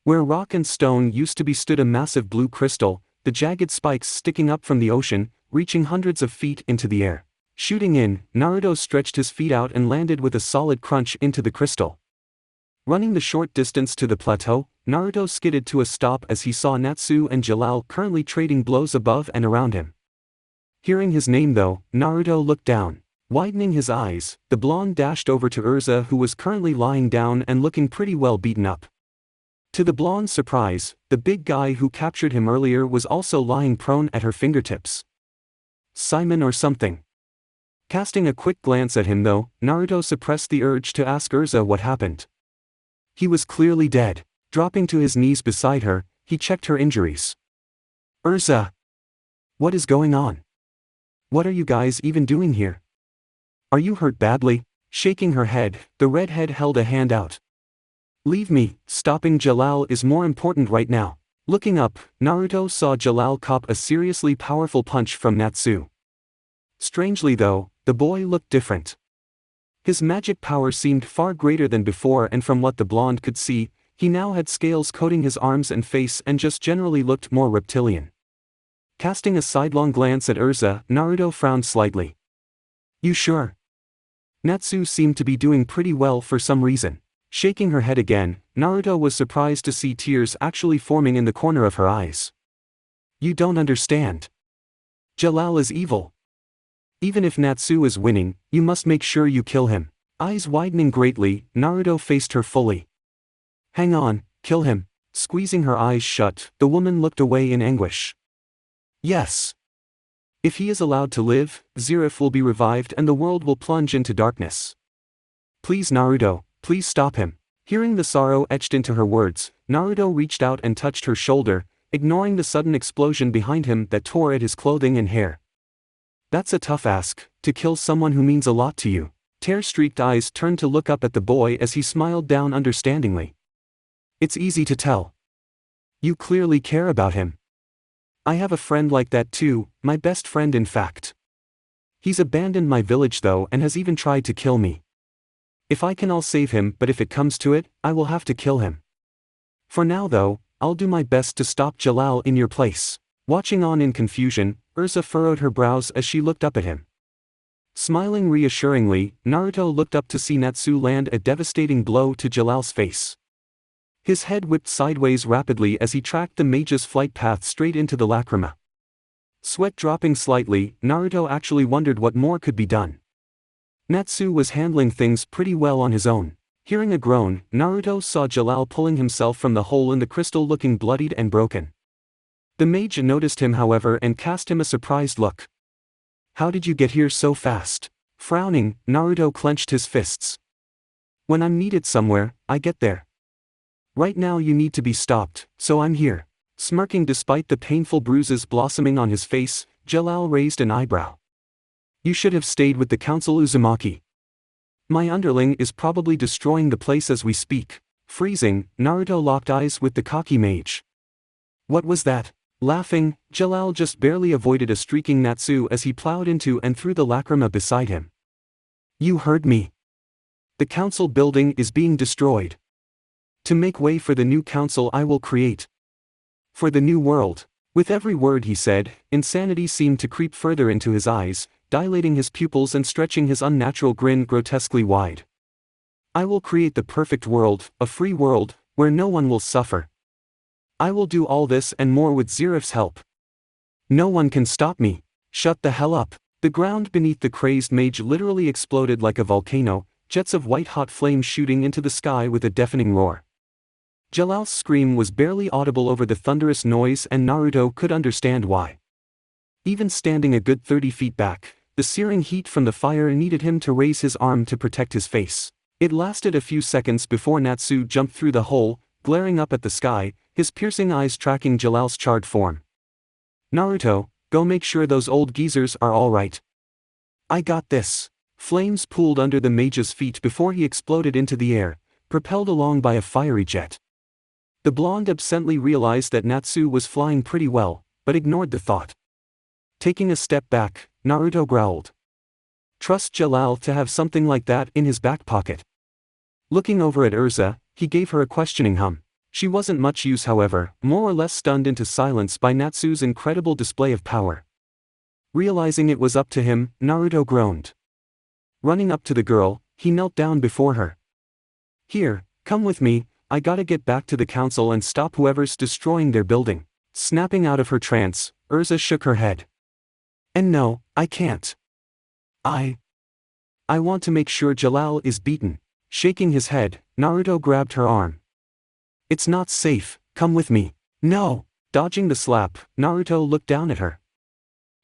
Where rock and stone used to be stood a massive blue crystal, the jagged spikes sticking up from the ocean, reaching hundreds of feet into the air. Shooting in, Naruto stretched his feet out and landed with a solid crunch into the crystal. Running the short distance to the plateau, Naruto skidded to a stop as he saw Natsu and Jalal currently trading blows above and around him. Hearing his name though, Naruto looked down. Widening his eyes, the blonde dashed over to Urza, who was currently lying down and looking pretty well beaten up. To the blonde's surprise, the big guy who captured him earlier was also lying prone at her fingertips. Simon or something. Casting a quick glance at him though, Naruto suppressed the urge to ask Urza what happened. He was clearly dead. Dropping to his knees beside her, he checked her injuries. Urza! What is going on? What are you guys even doing here? Are you hurt badly? Shaking her head, the redhead held a hand out. Leave me, stopping Jalal is more important right now. Looking up, Naruto saw Jalal cop a seriously powerful punch from Natsu. Strangely though, the boy looked different. His magic power seemed far greater than before, and from what the blonde could see, he now had scales coating his arms and face and just generally looked more reptilian. Casting a sidelong glance at Urza, Naruto frowned slightly. You sure? Natsu seemed to be doing pretty well for some reason. Shaking her head again, Naruto was surprised to see tears actually forming in the corner of her eyes. You don't understand. Jalal is evil. Even if Natsu is winning, you must make sure you kill him. Eyes widening greatly, Naruto faced her fully. Hang on, kill him. Squeezing her eyes shut, the woman looked away in anguish. Yes. If he is allowed to live, Zeref will be revived and the world will plunge into darkness. Please Naruto, please stop him. Hearing the sorrow etched into her words, Naruto reached out and touched her shoulder, ignoring the sudden explosion behind him that tore at his clothing and hair. That's a tough ask, to kill someone who means a lot to you. Tear-streaked eyes turned to look up at the boy as he smiled down understandingly. It's easy to tell. You clearly care about him. I have a friend like that too, my best friend in fact. He's abandoned my village though and has even tried to kill me. If I can, I'll save him, but if it comes to it, I will have to kill him. For now though, I'll do my best to stop Jalal in your place. Watching on in confusion, Urza furrowed her brows as she looked up at him. Smiling reassuringly, Naruto looked up to see Natsu land a devastating blow to Jalal's face. His head whipped sideways rapidly as he tracked the mage's flight path straight into the lacrima. Sweat dropping slightly, Naruto actually wondered what more could be done. Natsu was handling things pretty well on his own. Hearing a groan, Naruto saw Jalal pulling himself from the hole in the crystal looking bloodied and broken. The mage noticed him however and cast him a surprised look. How did you get here so fast? Frowning, Naruto clenched his fists. When I'm needed somewhere, I get there. Right now you need to be stopped, so I'm here. Smirking despite the painful bruises blossoming on his face, Jalal raised an eyebrow. You should have stayed with the council, Uzumaki. My underling is probably destroying the place as we speak. Freezing, Naruto locked eyes with the cocky mage. What was that? Laughing, Jalal just barely avoided a streaking Natsu as he plowed into and through the lacrima beside him. You heard me. The council building is being destroyed. To make way for the new council I will create. For the new world. With every word he said, insanity seemed to creep further into his eyes, dilating his pupils and stretching his unnatural grin grotesquely wide. I will create the perfect world, a free world, where no one will suffer. I will do all this and more with Zerif's help. No one can stop me. Shut the hell up. The ground beneath the crazed mage literally exploded like a volcano, jets of white-hot flame shooting into the sky with a deafening roar. Jalal's scream was barely audible over the thunderous noise, and Naruto could understand why. Even standing a good 30 feet back, the searing heat from the fire needed him to raise his arm to protect his face. It lasted a few seconds before Natsu jumped through the hole, glaring up at the sky, his piercing eyes tracking Jalal's charred form. Naruto, go make sure those old geezers are all right. I got this. Flames pooled under the mage's feet before he exploded into the air, propelled along by a fiery jet. The blonde absently realized that Natsu was flying pretty well, but ignored the thought. Taking a step back, Naruto growled. Trust Jalal to have something like that in his back pocket. Looking over at Urza, he gave her a questioning hum. She wasn't much use, however, more or less stunned into silence by Natsu's incredible display of power. Realizing it was up to him, Naruto groaned. Running up to the girl, he knelt down before her. Here, come with me, I gotta get back to the council and stop whoever's destroying their building. Snapping out of her trance, Urza shook her head. And no, I can't. I want to make sure Jalal is beaten. Shaking his head, Naruto grabbed her arm. It's not safe, come with me. No! Dodging the slap, Naruto looked down at her.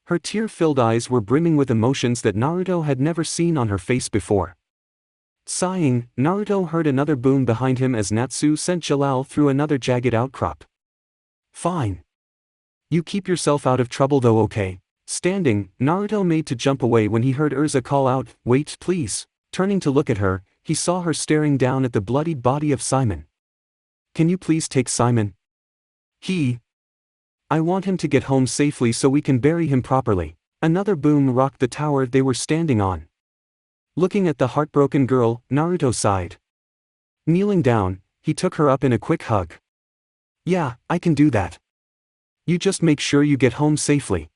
Her tear-filled eyes were brimming with emotions that Naruto had never seen on her face before. Sighing, Naruto heard another boom behind him as Natsu sent Jalal through another jagged outcrop. Fine. You keep yourself out of trouble though, okay? Standing, Naruto made to jump away when he heard Urza call out, wait, please. Turning to look at her, he saw her staring down at the bloodied body of Simon. Can you please take Simon? I want him to get home safely so we can bury him properly. Another boom rocked the tower they were standing on. Looking at the heartbroken girl, Naruto sighed. Kneeling down, he took her up in a quick hug. Yeah, I can do that. You just make sure you get home safely.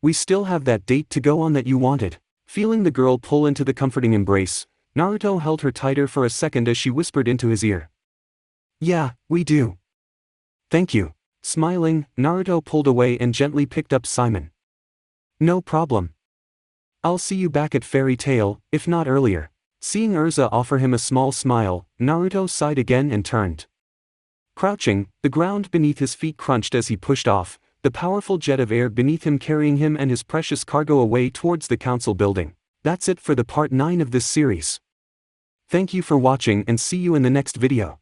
We still have that date to go on that you wanted. Feeling the girl pull into the comforting embrace, Naruto held her tighter for a second as she whispered into his ear. Yeah, we do. Thank you. Smiling, Naruto pulled away and gently picked up Simon. No problem. I'll see you back at Fairy Tail, if not earlier. Seeing Urza offer him a small smile, Naruto sighed again and turned. Crouching, the ground beneath his feet crunched as he pushed off, the powerful jet of air beneath him carrying him and his precious cargo away towards the council building. That's it for the part 9 of this series. Thank you for watching and see you in the next video.